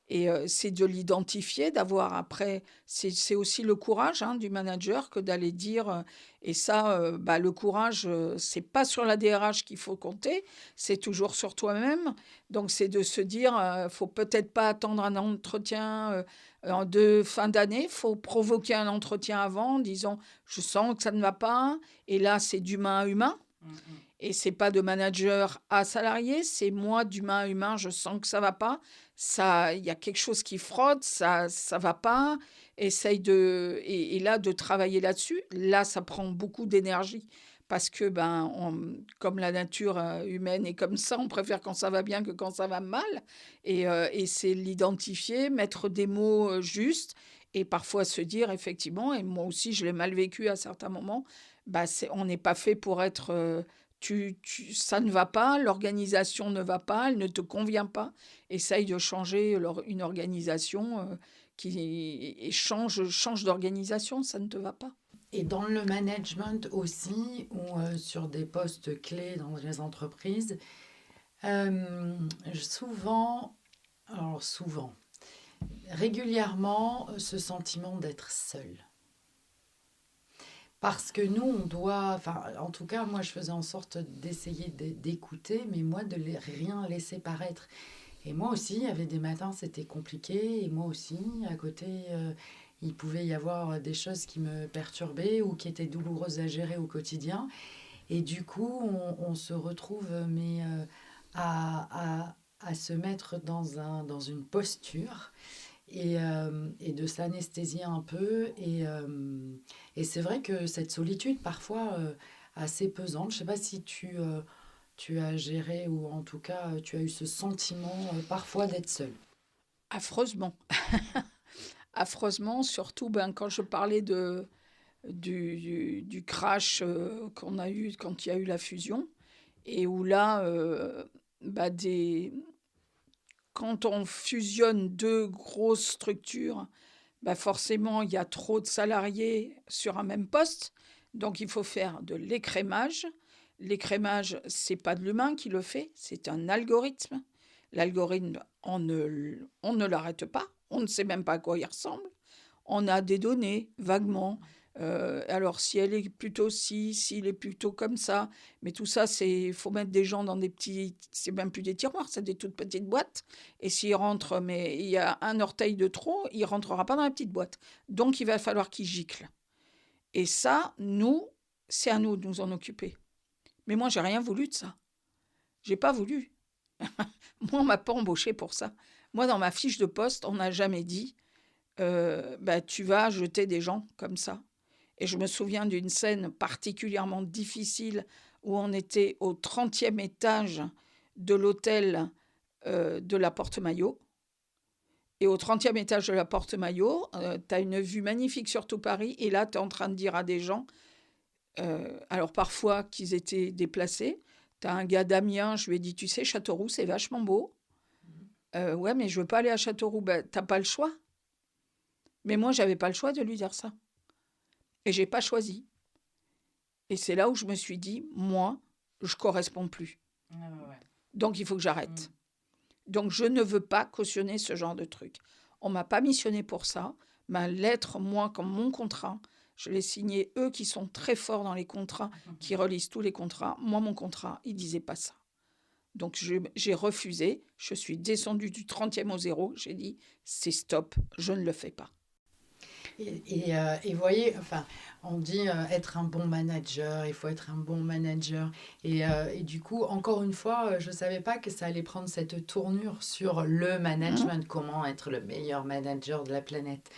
Et c'est de l'identifier, d'avoir après, c'est aussi le courage du manager que d'aller dire, et ça, le courage, c'est pas sur la DRH qu'il faut compter, c'est toujours sur toi-même. Donc c'est de se dire, faut peut-être pas attendre un entretien de fin d'année, faut provoquer un entretien avant en disant, je sens que ça ne va pas, et là c'est d'humain à humain. Et c'est pas de manager à salarié, c'est moi d'humain à humain, je sens que ça va pas. Ça, il y a quelque chose qui frotte, ça va pas. Essaye et là de travailler là-dessus. Là, ça prend beaucoup d'énergie parce que comme la nature humaine est comme ça, on préfère quand ça va bien que quand ça va mal. Et c'est l'identifier, mettre des mots justes et parfois se dire effectivement. Et moi aussi, je l'ai mal vécu à certains moments. On n'est pas fait pour être ça ne va pas, l'organisation ne va pas, elle ne te convient pas. Essaye de changer une organisation et change d'organisation, ça ne te va pas.
Et dans le management aussi, ou sur des postes clés dans les entreprises, euh, souvent, alors souvent, régulièrement, ce sentiment d'être seul. Parce que nous, on doit, enfin, en tout cas, moi, je faisais en sorte d'essayer d'écouter, mais moi, de rien laisser paraître. Et moi aussi, il y avait des matins, c'était compliqué. Et moi aussi, à côté, il pouvait y avoir des choses qui me perturbaient ou qui étaient douloureuses à gérer au quotidien. Et du coup, on se retrouve à se mettre dans une posture et de s'anesthésier un peu. Et c'est vrai que cette solitude, parfois assez pesante, je ne sais pas si tu as géré ou en tout cas tu as eu ce sentiment parfois d'être seul.
Affreusement. Affreusement, surtout quand je parlais du crash qu'on a eu quand il y a eu la fusion, et où là, bah, quand on fusionne deux grosses structures, bah forcément, il y a trop de salariés sur un même poste. Donc, il faut faire de l'écrémage. L'écrémage, c'est pas de l'humain qui le fait, c'est un algorithme. L'algorithme, on ne l'arrête pas. On ne sait même pas à quoi il ressemble. On a des données, vaguement. Alors, si elle est plutôt ci, s'il est plutôt comme ça. Mais tout ça, il faut mettre des gens dans des petits... C'est même plus des tiroirs, c'est des toutes petites boîtes. Et s'il rentre, mais il y a un orteil de trop, il rentrera pas dans la petite boîte. Donc, il va falloir qu'il gicle. Et ça, c'est à nous de nous en occuper. Mais moi, j'ai rien voulu de ça. J'ai pas voulu. Moi, on m'a pas embauché pour ça. Moi, dans ma fiche de poste, on n'a jamais dit bah, tu vas jeter des gens comme ça. Et je me souviens d'une scène particulièrement difficile où on était au 30e étage de l'hôtel de la Porte-Maillot. Et au 30e étage de la Porte-Maillot, tu as une vue magnifique sur tout Paris. Et là, tu es en train de dire à des gens, alors parfois qu'ils étaient déplacés, tu as un gars d'Amiens, je lui ai dit, tu sais, Châteauroux, c'est vachement beau. Ouais, mais je veux pas aller à Châteauroux. Ben, t'as pas le choix. Mais moi, j'avais pas le choix de lui dire ça. Et j'ai pas choisi. Et c'est là où je me suis dit, moi, je corresponds plus.
Ouais, ouais, ouais.
Donc, il faut que j'arrête. Donc, je ne veux pas cautionner ce genre de truc. On m'a pas missionné pour ça. Ma lettre, moi, comme mon contrat, je l'ai signé, eux qui sont très forts dans les contrats, qui relisent tous les contrats. Moi, mon contrat, il disait pas ça. Donc, j'ai refusé. Je suis descendue du 30e au 0. J'ai dit, c'est stop, je ne le fais pas.
Et voyez, enfin, on dit être un bon manager, il faut être un bon manager. Et du coup, encore une fois, je ne savais pas que ça allait prendre cette tournure sur le management, comment être le meilleur manager de la planète.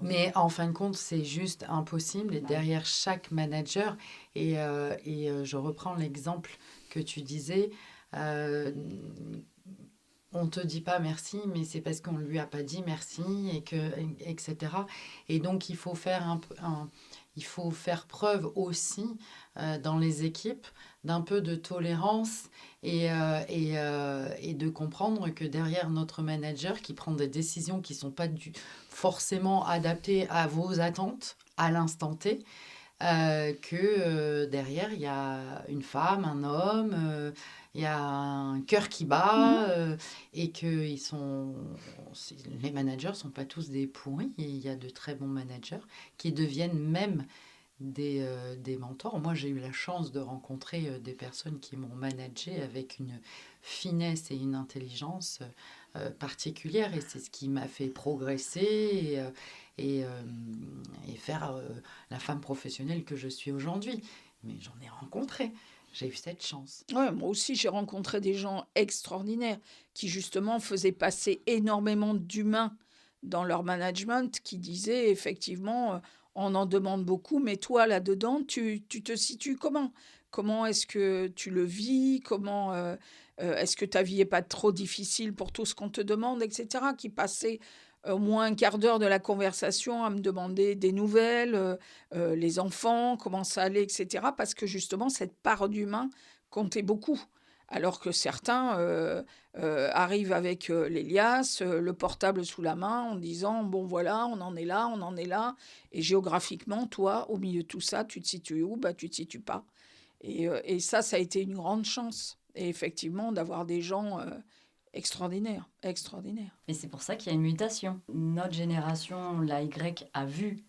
Mais en fin de compte, c'est juste impossible. Et derrière chaque manager, je reprends l'exemple que tu disais, on ne te dit pas merci, mais c'est parce qu'on ne lui a pas dit merci, etc. Et donc, il faut il faut faire preuve aussi dans les équipes d'un peu de tolérance et de comprendre que derrière notre manager qui prend des décisions qui ne sont pas forcément adaptées à vos attentes à l'instant T, que derrière, il y a une femme, un homme, il y a un cœur qui bat, et que les managers ne sont pas tous des pourris. Il y a de très bons managers qui deviennent même des mentors. Moi, j'ai eu la chance de rencontrer des personnes qui m'ont managé avec une finesse et une intelligence particulière. Et c'est ce qui m'a fait progresser et faire la femme professionnelle que je suis aujourd'hui. Mais j'en ai rencontré. J'ai eu cette chance.
Ouais, moi aussi, j'ai rencontré des gens extraordinaires qui, justement, faisaient passer énormément d'humains dans leur management, qui disaient, effectivement, on en demande beaucoup, mais toi, là-dedans, tu te situes comment? Comment est-ce que tu le vis? Comment est-ce que ta vie n'est pas trop difficile pour tout ce qu'on te demande, etc. Qui passaient au moins un quart d'heure de la conversation à me demander des nouvelles, les enfants, comment ça allait, etc. Parce que justement, cette part d'humain comptait beaucoup. Alors que certains arrivent avec les liasses, le portable sous la main, en disant, bon voilà, on en est là, on en est là. Et géographiquement, toi, au milieu de tout ça, tu te situes où? Bah, tu te situes pas. Et ça a été une grande chance. Et effectivement, d'avoir des gens extraordinaires, extraordinaires.
Et c'est pour ça qu'il y a une mutation. Notre génération, la Y, a vu,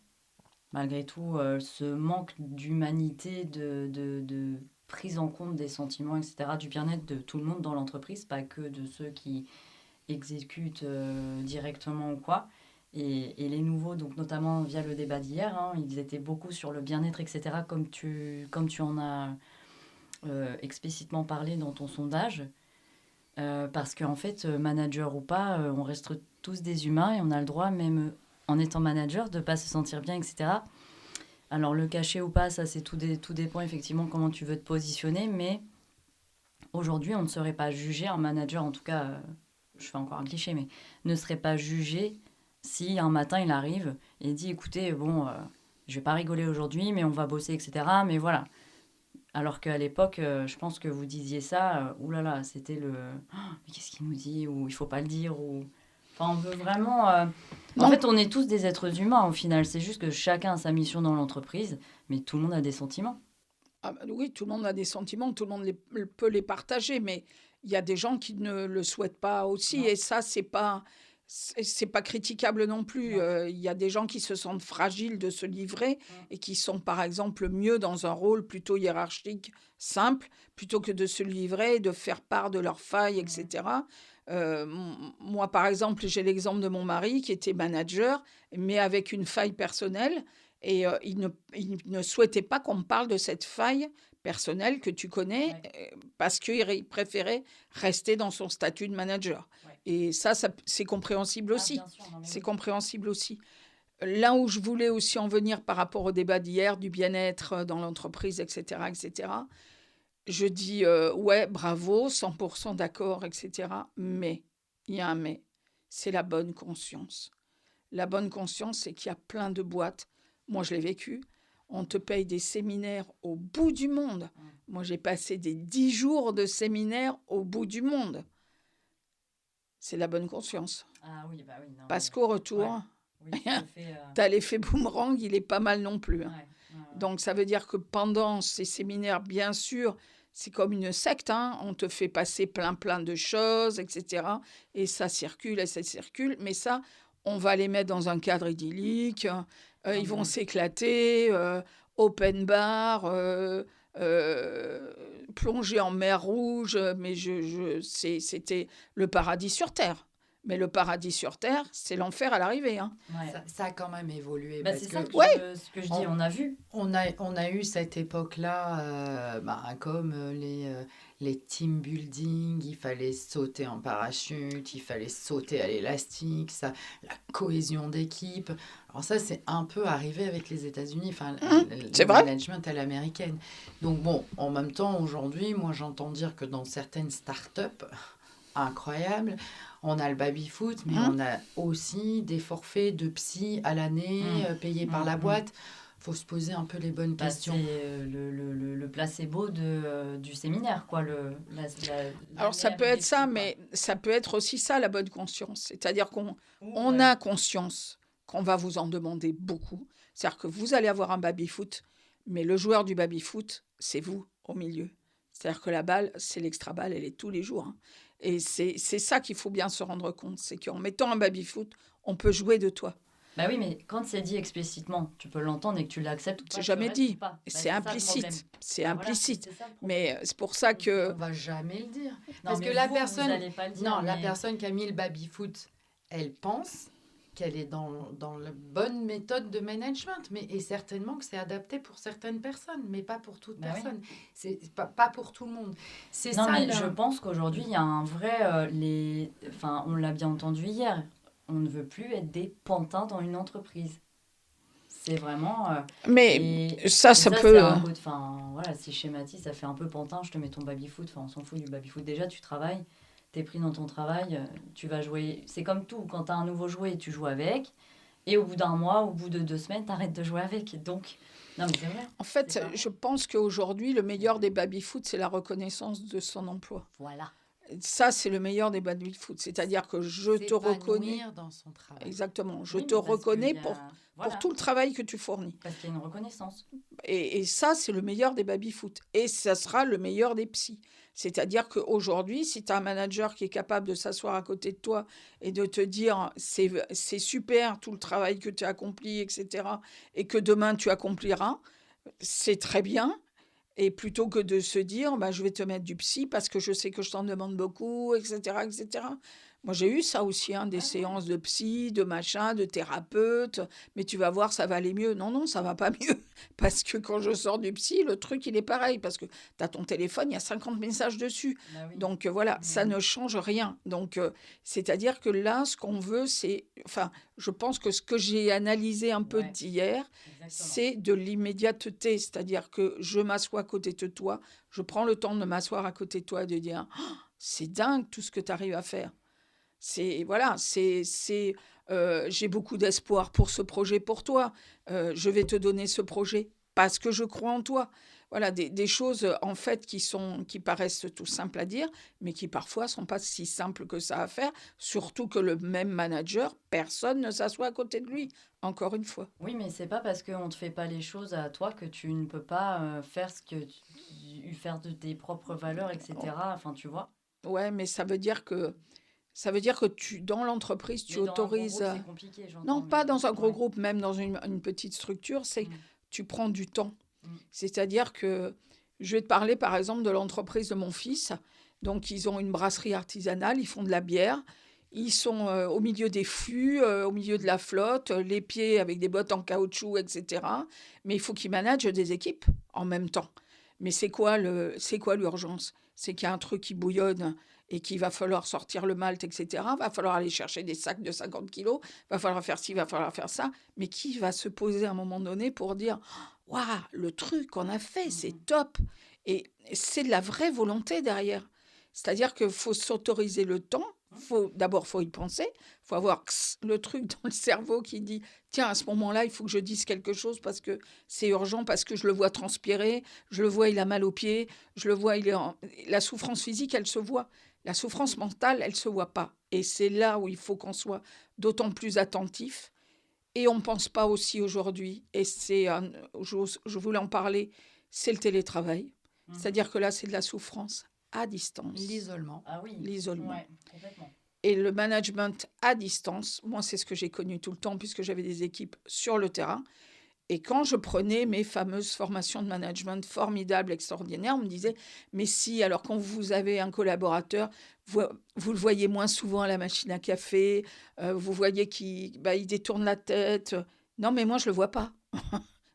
malgré tout, ce manque d'humanité, de prise en compte des sentiments, etc., du bien-être de tout le monde dans l'entreprise, pas que de ceux qui exécutent directement ou quoi. Et les nouveaux, donc notamment via le débat d'hier, hein, ils étaient beaucoup sur le bien-être, etc., comme tu en as explicitement parlé dans ton sondage. Parce qu'en fait, manager ou pas, on reste tous des humains et on a le droit, même en étant manager, de ne pas se sentir bien, etc. Alors, le cacher ou pas, ça, c'est tout dépend effectivement comment tu veux te positionner. Mais aujourd'hui, on ne serait pas jugé, un manager, en tout cas, je fais encore un cliché, mais ne serait pas jugé si un matin il arrive et dit écoutez, bon, je vais pas rigoler aujourd'hui, mais on va bosser, etc. Mais voilà. Alors qu'à l'époque, je pense que vous disiez ça, oulala, c'était le oh, mais qu'est-ce qu'il nous dit, ou il faut pas le dire, ou. Enfin, on veut vraiment. En fait, on est tous des êtres humains au final. C'est juste que chacun a sa mission dans l'entreprise, mais tout le monde a des sentiments.
Ah bah oui, tout le monde a des sentiments, tout le monde peut les partager, mais il y a des gens qui ne le souhaitent pas aussi,
Non.
et ça, c'est pas critiquable non plus.
Non.
Il y a des gens qui se sentent fragiles de se livrer
Mm.
et qui sont, par exemple, mieux dans un rôle plutôt hiérarchique, simple, plutôt que de se livrer, de faire part de leurs failles, etc. Moi, par exemple, j'ai l'exemple de mon mari qui était manager, mais avec une faille personnelle. Et il ne souhaitait pas qu'on me parle de cette faille personnelle que tu connais,
Ouais.
parce qu'il préférait rester dans son statut de manager.
Ouais.
Et ça, c'est compréhensible
Ah,
aussi.
bien sûr, non, mais
C'est
oui.
compréhensible aussi. Là où je voulais aussi en venir par rapport au débat d'hier, du bien-être dans l'entreprise, etc., je dis, ouais, bravo, 100% d'accord, etc. Mais, il y a un mais, c'est la bonne conscience. La bonne conscience, c'est qu'il y a plein de boîtes. Moi, je l'ai vécu. On te paye des séminaires au bout du monde.
Mm.
Moi, j'ai passé des 10 jours de séminaires au bout du monde. C'est la bonne conscience.
Ah oui, bah oui, non,
Parce
mais.
qu'au retour,
Ouais. Oui, tu te fais.
t'as l'effet boomerang, il est pas mal non plus.
Ouais, ouais, ouais.
Donc, ça veut dire que pendant ces séminaires, bien sûr, c'est comme une secte, hein. On te fait passer plein de choses, etc. Et ça circule, mais ça, on va les mettre dans un cadre idyllique. Ils vont s'éclater, open bar, plongée en mer Rouge. Mais c'était le paradis sur Terre. Mais le paradis sur Terre, c'est l'enfer à l'arrivée, hein.
Ouais.
Ça a quand même évolué
Bah,
parce
c'est ça
que
ce que je dis, on a vu.
on a eu cette époque-là, comme les team building, il fallait sauter en parachute, il fallait sauter à l'élastique, ça, la cohésion d'équipe. Alors ça, c'est un peu arrivé avec les États-Unis, enfin,
c'est
le
vrai.
management à l'américaine. Donc bon, en même temps, aujourd'hui, moi, j'entends dire que dans certaines startups incroyables, on a le baby-foot, mais on a aussi des forfaits de psy à l'année payés par la boîte. Faut se poser un peu les bonnes questions.
C'est le placebo du séminaire, quoi.
Alors ça peut être ça, mais ça peut être aussi ça, la bonne conscience. C'est-à-dire qu'on a conscience qu'on va vous en demander beaucoup. C'est-à-dire que vous allez avoir un baby-foot, mais le joueur du baby-foot, c'est vous au milieu. C'est-à-dire que la balle, c'est l'extra-balle, elle est tous les jours, hein. Et c'est ça qu'il faut bien se rendre compte, c'est qu'en mettant un baby-foot, on peut jouer de toi.
Bah oui, mais quand c'est dit explicitement, tu peux l'entendre et que tu l'acceptes ou pas.
C'est jamais dit.
Bah,
C'est implicite. C'est implicite.
Voilà, c'est ça le
Mais c'est pour ça que...
On va jamais le dire.
Non,
Parce
mais
que la
vous
personne...
allez pas le dire,
Non,
mais...
la personne qui a mis le baby-foot, elle pense qu'elle est dans la bonne méthode de management, et certainement que c'est adapté pour certaines personnes, mais pas pour toute personne. Oui. C'est pas pour tout le monde. C'est
non,
ça,
mais je pense qu'aujourd'hui, il y a un vrai... Enfin, on l'a bien entendu hier, on ne veut plus être des pantins dans une entreprise. C'est vraiment...
mais ça peut...
Enfin, voilà, si je schématise, ça fait un peu pantin, je te mets ton baby-foot, enfin, on s'en fout du baby-foot. Déjà, tu travailles, t'es pris dans ton travail, tu vas jouer... C'est comme tout, quand t'as un nouveau jouet, tu joues avec, Et au bout d'un mois, au bout de 2 semaines, t'arrêtes de jouer avec. Donc, non, mais c'est vrai.
En
C'est
fait,
pareil.
je pense qu'aujourd'hui, le meilleur des baby-foot, c'est la reconnaissance de son emploi.
Voilà.
Ça, c'est le meilleur des baby-foot. C'est-à-dire que je te reconnais,
S'épanouir dans son travail.
exactement, je
Oui,
te
mais parce qu'il
reconnais
y a...
pour
Voilà.
tout le travail que tu fournis.
Parce qu'il y a une reconnaissance.
Et ça, c'est le meilleur des baby-foot. Et ça sera le meilleur des psys. C'est-à-dire qu'aujourd'hui, si tu as un manager qui est capable de s'asseoir à côté de toi et de te dire c'est super tout le travail que tu as accompli, etc., et que demain tu accompliras, c'est très bien. Et plutôt que de se dire, bah, je vais te mettre du psy parce que je sais que je t'en demande beaucoup, etc., etc. Moi, j'ai eu ça aussi, hein, des
Ah ouais.
séances de psy, de machin, de thérapeute. Mais tu vas voir, ça va aller mieux. Non, non, ça va pas mieux. Parce que quand je sors du psy, le truc, il est pareil. Parce que tu as ton téléphone, il y a 50 messages dessus.
Bah oui.
Donc voilà, ça
Mhm.
ne change rien. Donc c'est-à-dire que là, ce qu'on veut, c'est... Enfin, je pense que ce que j'ai analysé un peu
Ouais,
d'hier,
exactement.
c'est de l'immédiateté. C'est-à-dire que je m'assois à côté de toi, je prends le temps de m'asseoir à côté de toi et de dire, oh, c'est dingue tout ce que tu arrives à faire. C'est voilà, j'ai beaucoup d'espoir pour ce projet pour toi. Je vais te donner ce projet parce que je crois en toi. Voilà, des choses en fait qui paraissent tout simples à dire, mais qui parfois sont pas si simples que ça à faire. Surtout que le même manager, personne ne s'assoit à côté de lui. Encore une fois.
Oui, mais c'est pas parce qu'on ne te fait pas les choses à toi que tu ne peux pas faire ce que faire de tes propres valeurs, etc. Enfin, tu vois.
Ouais, mais ça veut dire que dans l'entreprise, tu
Mais dans un gros
autorises.
groupe, c'est compliqué,
Non,
j'entends,
pas
mais
dans un gros
ouais.
groupe, même dans une petite structure, c'est
Mm,
tu prends du temps.
mm,
C'est-à-dire que je vais te parler par exemple de l'entreprise de mon fils. Donc ils ont une brasserie artisanale, ils font de la bière. Ils sont au milieu des fûts, au milieu de la flotte, les pieds avec des bottes en caoutchouc, etc. Mais il faut qu'ils managent des équipes en même temps. Mais c'est quoi l'urgence? C'est qu'il y a un truc qui bouillonne et qu'il va falloir sortir le malt, etc. Va falloir aller chercher des sacs de 50 kilos. Va falloir faire ci, va falloir faire ça. Mais qui va se poser à un moment donné pour dire waouh, le truc qu'on a fait, c'est
mhm,
top. Et c'est de la vraie volonté derrière. C'est-à-dire qu'il faut s'autoriser le temps. D'abord, faut y penser. Faut avoir le truc dans le cerveau qui dit tiens, à ce moment-là, il faut que je dise quelque chose parce que c'est urgent, parce que je le vois transpirer, je le vois, il a mal aux pieds, je le vois, la souffrance physique, elle se voit. La souffrance mentale, elle se voit pas. Et c'est là où il faut qu'on soit d'autant plus attentif. Et on ne pense pas aussi aujourd'hui, et je voulais en parler, c'est le télétravail.
mhm.
C'est-à-dire que là, c'est de la souffrance à distance,
L'isolement.
Ah oui,
l'isolement.
ouais, complètement.
Et le management à distance, moi, c'est ce que j'ai connu tout le temps, puisque j'avais des équipes sur le terrain. Et quand je prenais mes fameuses formations de management formidables, extraordinaires, on me disait, mais si, alors quand vous avez un collaborateur, vous, vous le voyez moins souvent à la machine à café, vous voyez qu'il il détourne la tête. Non, mais moi, je ne le vois pas.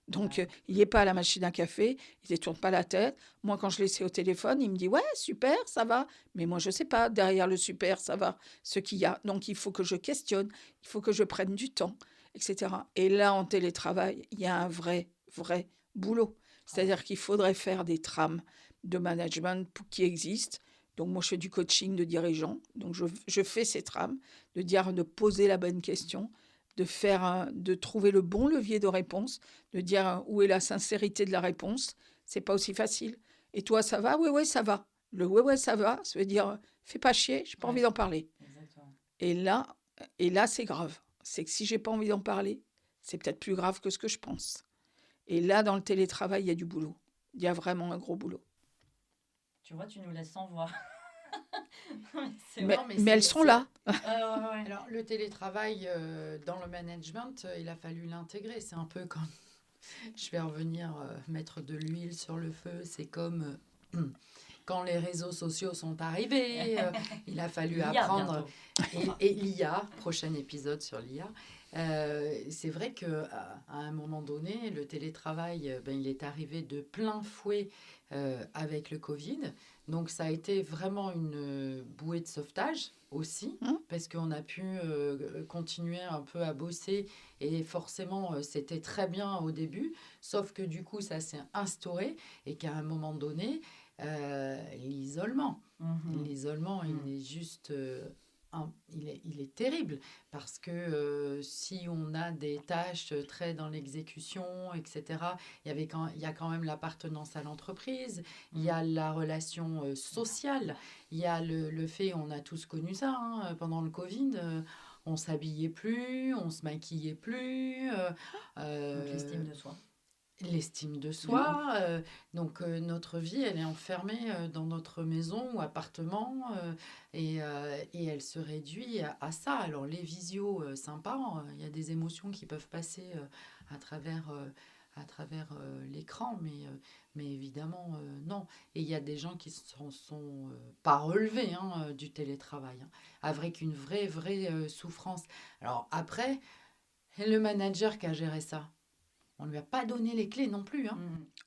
Donc,
Ouais.
il n'est pas à la machine à café, il ne détourne pas la tête. Moi, quand je l'ai au téléphone, il me dit, ouais, super, ça va. Mais moi, je ne sais pas, derrière le super, ça va, ce qu'il y a. Donc, il faut que je questionne, il faut que je prenne du temps, etc. Et là, en télétravail, il y a un vrai, vrai boulot.
Ah ouais.
C'est-à-dire qu'il faudrait faire des trames de management qui existent. Donc, moi, je fais du coaching de dirigeants. Donc, je fais ces trames, de poser la bonne question, de trouver le bon levier de réponse, de dire où est la sincérité de la réponse. C'est pas aussi facile. Et toi, ça va? Oui, oui, ça va. Le oui, oui, ça va, ça veut dire fais pas chier, j'ai pas envie
Ouais,
d'en parler.
exactement.
Et là, et là, c'est grave. C'est que si j'ai pas envie d'en parler, c'est peut-être plus grave que ce que je pense. Et là, dans le télétravail, il y a du boulot. Il y a vraiment un gros boulot.
Tu vois, tu nous laisses sans voix. C'est
Mais,
vrai.
Non, mais
mais elles sont là.
Ouais, ouais.
Alors, le télétravail dans le management, il a fallu l'intégrer. C'est un peu comme, je vais revenir mettre de l'huile sur le feu. C'est comme quand les réseaux sociaux sont arrivés. Il a fallu
Il y a
apprendre.
bientôt.
Et l'IA, prochain épisode sur l'IA. C'est vrai qu'à un moment donné, le télétravail, il est arrivé de plein fouet avec le Covid. Donc ça a été vraiment une bouée de sauvetage aussi,
Hein.
parce qu'on a pu continuer un peu à bosser et forcément c'était très bien au début, sauf que du coup ça s'est instauré et qu'à un moment donné, l'isolement,
Mhm.
l'isolement
Mm.
il est juste il est terrible parce que si on a des tâches très dans l'exécution, etc., il y a quand même l'appartenance à l'entreprise, il y a la relation sociale, il y a le fait, on a tous connu ça pendant le Covid, on s'habillait plus, on se maquillait plus.
Donc l'estime de soi.
L'estime de soi. Donc notre vie, elle est enfermée dans notre maison ou appartement et elle se réduit à ça. Alors les visios, sympa, il y a des émotions qui peuvent passer à travers l'écran, mais évidemment, non. Et il y a des gens qui ne sont pas relevés du télétravail, avec une vraie souffrance. Alors après, le manager qui a géré ça, on lui a pas donné les clés non plus.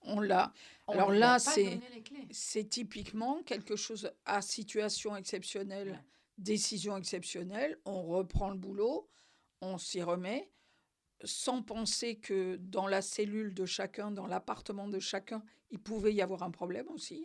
On l'a.
On
Alors
lui a
là,
pas donné les clés.
c'est typiquement quelque chose à situation exceptionnelle,
Ouais.
décision exceptionnelle. On reprend le boulot, on s'y remet, sans penser que dans la cellule de chacun, dans l'appartement de chacun, il pouvait y avoir un problème aussi.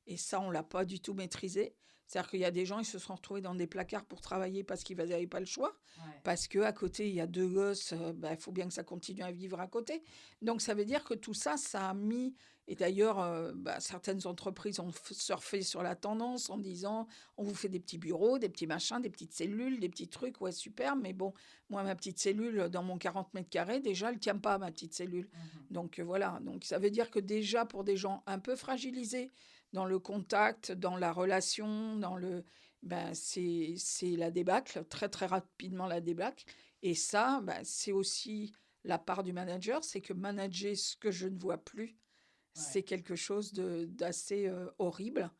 Et ça, on l'a pas du tout maîtrisé. C'est-à-dire qu'il y a des gens, ils se sont retrouvés dans des placards pour travailler parce qu'ils n'avaient pas le choix.
Ouais.
Parce qu'à côté, il y a 2 gosses, il faut bien que ça continue à vivre à côté. Donc, ça veut dire que tout ça, ça a mis... Et d'ailleurs, certaines entreprises ont surfé sur la tendance en disant, on vous fait des petits bureaux, des petits machins, des petites cellules, des petits trucs, ouais, super, mais bon, moi, ma petite cellule, dans mon 40 mètres carrés, déjà, elle ne tient pas, ma petite cellule. Donc, voilà. Donc, ça veut dire que déjà, pour des gens un peu fragilisés, dans le contact, dans la relation, c'est la débâcle, très très rapidement la débâcle. Et ça, c'est aussi la part du manager, c'est que manager ce que je ne vois plus, c'est quelque chose d'assez horrible.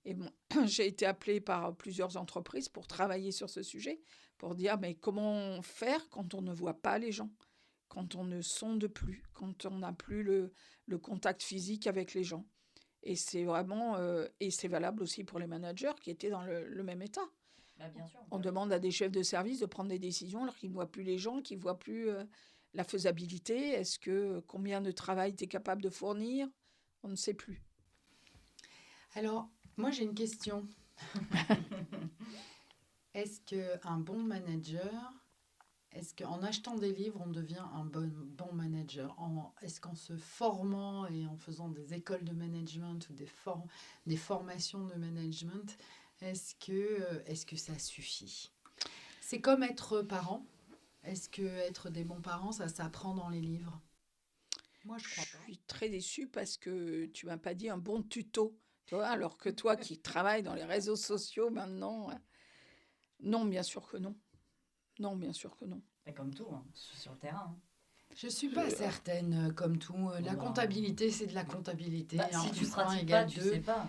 Et bon, j'ai été appelée par plusieurs entreprises pour travailler sur ce sujet, pour dire, mais comment faire quand on ne voit pas les gens, quand on ne sonde plus, quand on n'a plus le contact physique avec les gens. Et c'est vraiment, et c'est valable aussi pour les managers qui étaient dans le même état.
Bien sûr.
On demande à des chefs de service de prendre des décisions alors qu'ils ne voient plus les gens, qu'ils ne voient plus la faisabilité. Combien de travail tu es capable de fournir? On ne sait plus.
Alors, moi j'ai une question. Est-ce qu'un bon manager, est-ce qu'en achetant des livres, on devient un bon manager? Est-ce qu'en se formant et en faisant des écoles de management ou des formations de management, est-ce que ça suffit? C'est comme être parent. Est-ce que être des bons parents, ça s'apprend dans les livres? Moi, je crois
Je
pas.
suis très déçue parce que tu m'as pas dit un bon tuto, tu vois, alors que toi qui travailles dans les réseaux sociaux maintenant, non, bien sûr que non. Non, bien sûr que non.
Comme tout, sur le terrain.
Je ne suis pas certaine, comme tout. La comptabilité, c'est de la comptabilité.
Si tu ne
1
pratiques
égale
pas, tu
2.
sais pas.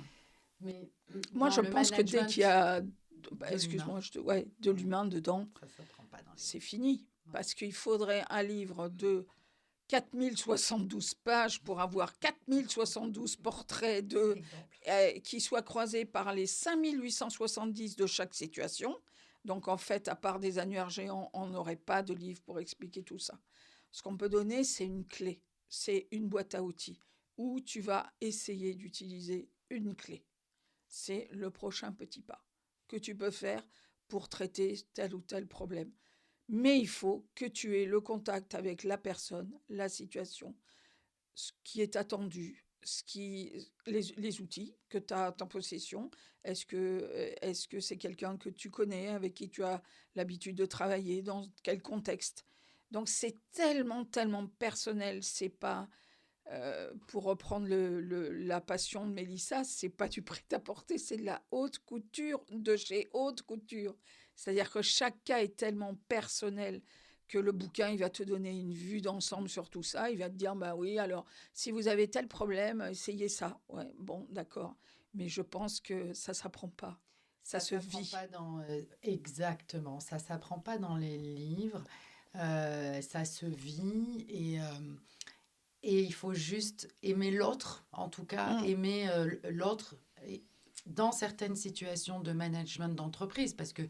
Mais
Moi,
dans
je
le
pense que dès qu'il y a,
de
excuse-moi, de l'humain dedans,
ça ne s'apprend pas dans les
c'est fini.
Ouais.
Parce qu'il faudrait un livre de 4072 pages pour avoir 4072 portraits qui soient croisés par les 5870 de chaque situation. Donc, en fait, à part des annuaires géants, on n'aurait pas de livre pour expliquer tout ça. Ce qu'on peut donner, c'est une clé, c'est une boîte à outils où tu vas essayer d'utiliser une clé. C'est le prochain petit pas que tu peux faire pour traiter tel ou tel problème. Mais il faut que tu aies le contact avec la personne, la situation, ce qui est attendu, les outils que tu as à ta possession. Est-ce que c'est quelqu'un que tu connais, avec qui tu as l'habitude de travailler, dans quel contexte? Donc c'est tellement, tellement personnel. C'est pas, pour reprendre la passion de Mélissa, c'est pas du prêt-à-porter, c'est de la haute couture de chez haute couture. C'est-à-dire que chaque cas est tellement personnel que le bouquin, il va te donner une vue d'ensemble sur tout ça. Il va te dire, bah oui, alors, si vous avez tel problème, essayez ça. Ouais, bon, d'accord. Mais je pense que ça s'apprend pas. Ça se vit.
Pas exactement. Ça s'apprend pas dans les livres. Ça se vit et il faut juste aimer l'autre, en tout cas, aimer l'autre dans certaines situations de management d'entreprise, parce que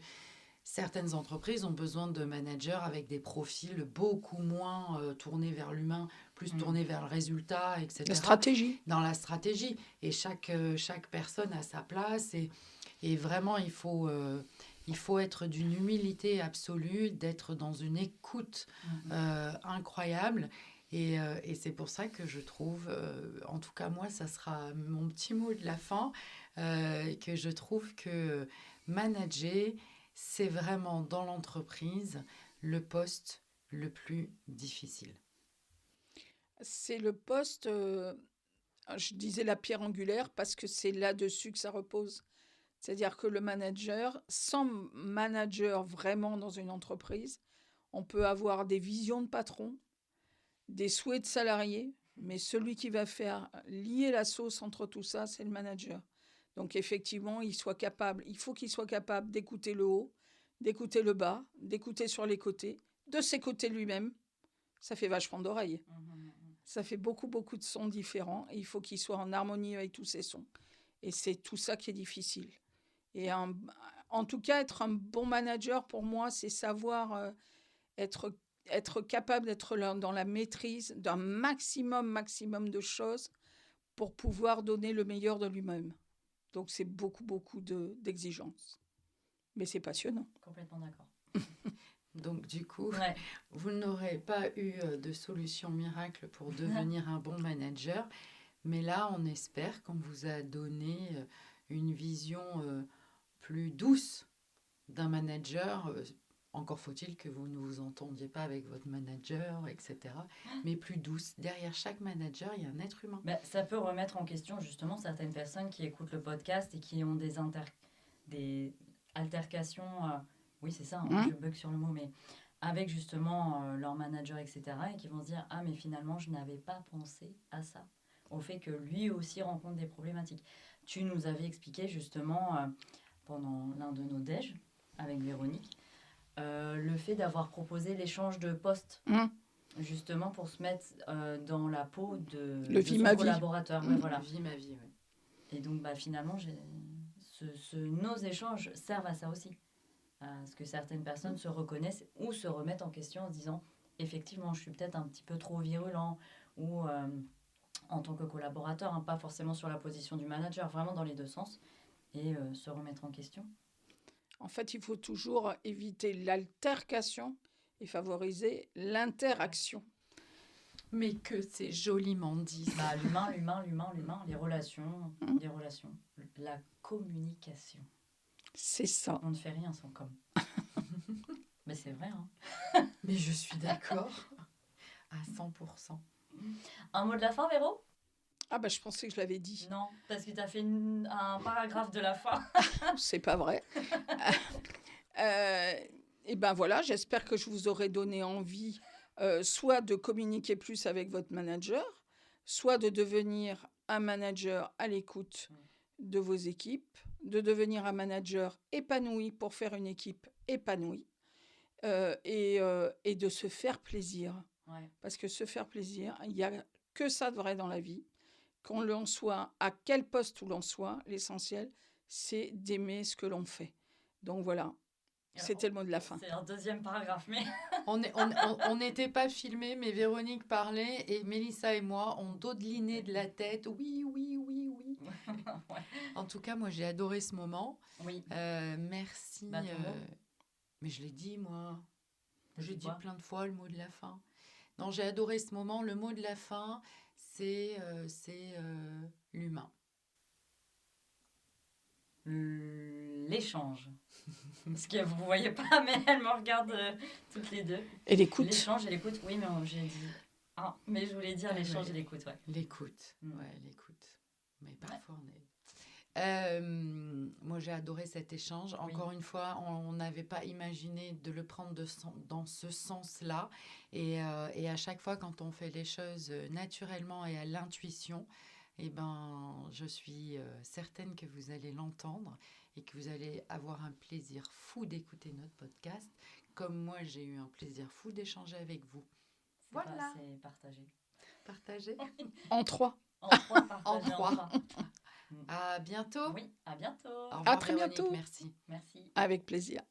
certaines entreprises ont besoin de managers avec des profils beaucoup moins tournés vers l'humain, plus tournés vers le résultat, etc.
La stratégie.
Dans la stratégie. Et chaque personne a sa place et vraiment, il faut Il faut être d'une humilité absolue, d'être dans une écoute incroyable. Et c'est pour ça que je trouve, en tout cas moi, ça sera mon petit mot de la fin, que je trouve que manager, c'est vraiment dans l'entreprise le poste le plus difficile.
C'est le poste, je disais la pierre angulaire parce que c'est là-dessus que ça repose. C'est-à-dire que le manager, sans manager vraiment dans une entreprise, on peut avoir des visions de patron, des souhaits de salariés, mais celui qui va faire lier la sauce entre tout ça, c'est le manager. Donc effectivement, il faut qu'il soit capable d'écouter le haut, d'écouter le bas, d'écouter sur les côtés, de s'écouter lui-même. Ça fait vachement d'oreilles. Ça fait beaucoup, beaucoup de sons différents et il faut qu'il soit en harmonie avec tous ces sons. Et c'est tout ça qui est difficile. Et en tout cas, être un bon manager, pour moi, c'est savoir être capable d'être dans la maîtrise d'un maximum de choses pour pouvoir donner le meilleur de lui-même. Donc, c'est beaucoup, beaucoup d'exigences. Mais c'est passionnant.
Complètement d'accord.
Donc du coup,
Ouais.
vous n'aurez pas eu de solution miracle pour devenir un bon manager. Mais là, on espère qu'on vous a donné une vision plus douce d'un manager. Encore faut-il que vous ne vous entendiez pas avec votre manager, etc. Mais plus douce. Derrière chaque manager, il y a un être humain.
Bah, ça peut remettre en question justement certaines personnes qui écoutent le podcast et qui ont des altercations. Oui, c'est ça, je bug sur le mot, mais avec justement leur manager, etc. Et qui vont se dire, ah, mais finalement, je n'avais pas pensé à ça. Au fait que lui aussi rencontre des problématiques. Tu nous avais expliqué justement pendant l'un de nos déj avec Véronique le fait d'avoir proposé l'échange de postes. Justement pour se mettre dans la peau de son collaborateur. Ouais, voilà.
Vie ma vie, oui.
Et donc finalement, nos échanges servent à ça aussi. Parce que certaines personnes se reconnaissent ou se remettent en question en se disant effectivement, je suis peut-être un petit peu trop virulent ou en tant que collaborateur, pas forcément sur la position du manager, vraiment dans les deux sens, et se remettre en question.
En fait, il faut toujours éviter l'altercation et favoriser l'interaction.
Mais que c'est joliment dit.
L'humain, les relations, la communication.
C'est ça.
On ne fait rien sans com. Mais c'est vrai, hein.
Mais je suis d'accord à 100%.
Un mot de la fin, Véro ?
Ah je pensais que je l'avais dit.
Non, parce que tu as fait un paragraphe de la fin.
C'est pas vrai. Et voilà, j'espère que je vous aurai donné envie soit de communiquer plus avec votre manager, soit de devenir un manager à l'écoute de vos équipes, de devenir un manager épanoui pour faire une équipe épanouie et de se faire plaisir.
Ouais.
Parce que se faire plaisir, il n'y a que ça de vrai dans la vie. Qu'on l'on soit, à quel poste où l'on soit, l'essentiel, c'est d'aimer ce que l'on fait. Donc voilà, c'était le mot de la fin.
C'est un deuxième paragraphe, mais...
On n'était pas filmés, mais Véronique parlait et Mélissa et moi, on dodeliné de la tête. Oui.
Ouais.
En tout cas, moi, j'ai adoré ce moment.
Oui.
Merci. Mais je l'ai dit, moi. J'ai dit plein de fois le mot de la fin. Non, j'ai adoré ce moment. Le mot de la fin, c'est l'humain.
L'échange. Ce que vous ne voyez pas, mais elles me regardent toutes les deux.
Et l'écoute.
L'échange et l'écoute, oui, mais j'ai dit... Ah, mais je voulais dire l'échange et l'écoute, ouais.
L'écoute, l'écoute. Mais parfois, moi, j'ai adoré cet échange. Encore une fois, on n'avait pas imaginé de le prendre dans ce sens-là. Et à chaque fois, quand on fait les choses naturellement et à l'intuition, je suis certaine que vous allez l'entendre et que vous allez avoir un plaisir fou d'écouter notre podcast, comme moi, j'ai eu un plaisir fou d'échanger avec vous.
Voilà. C'est partagé.
Partagé.
En trois.
En trois.
À bientôt.
Oui, à bientôt.
Au revoir,
à très
Véronique,
bientôt.
Merci.
Avec plaisir.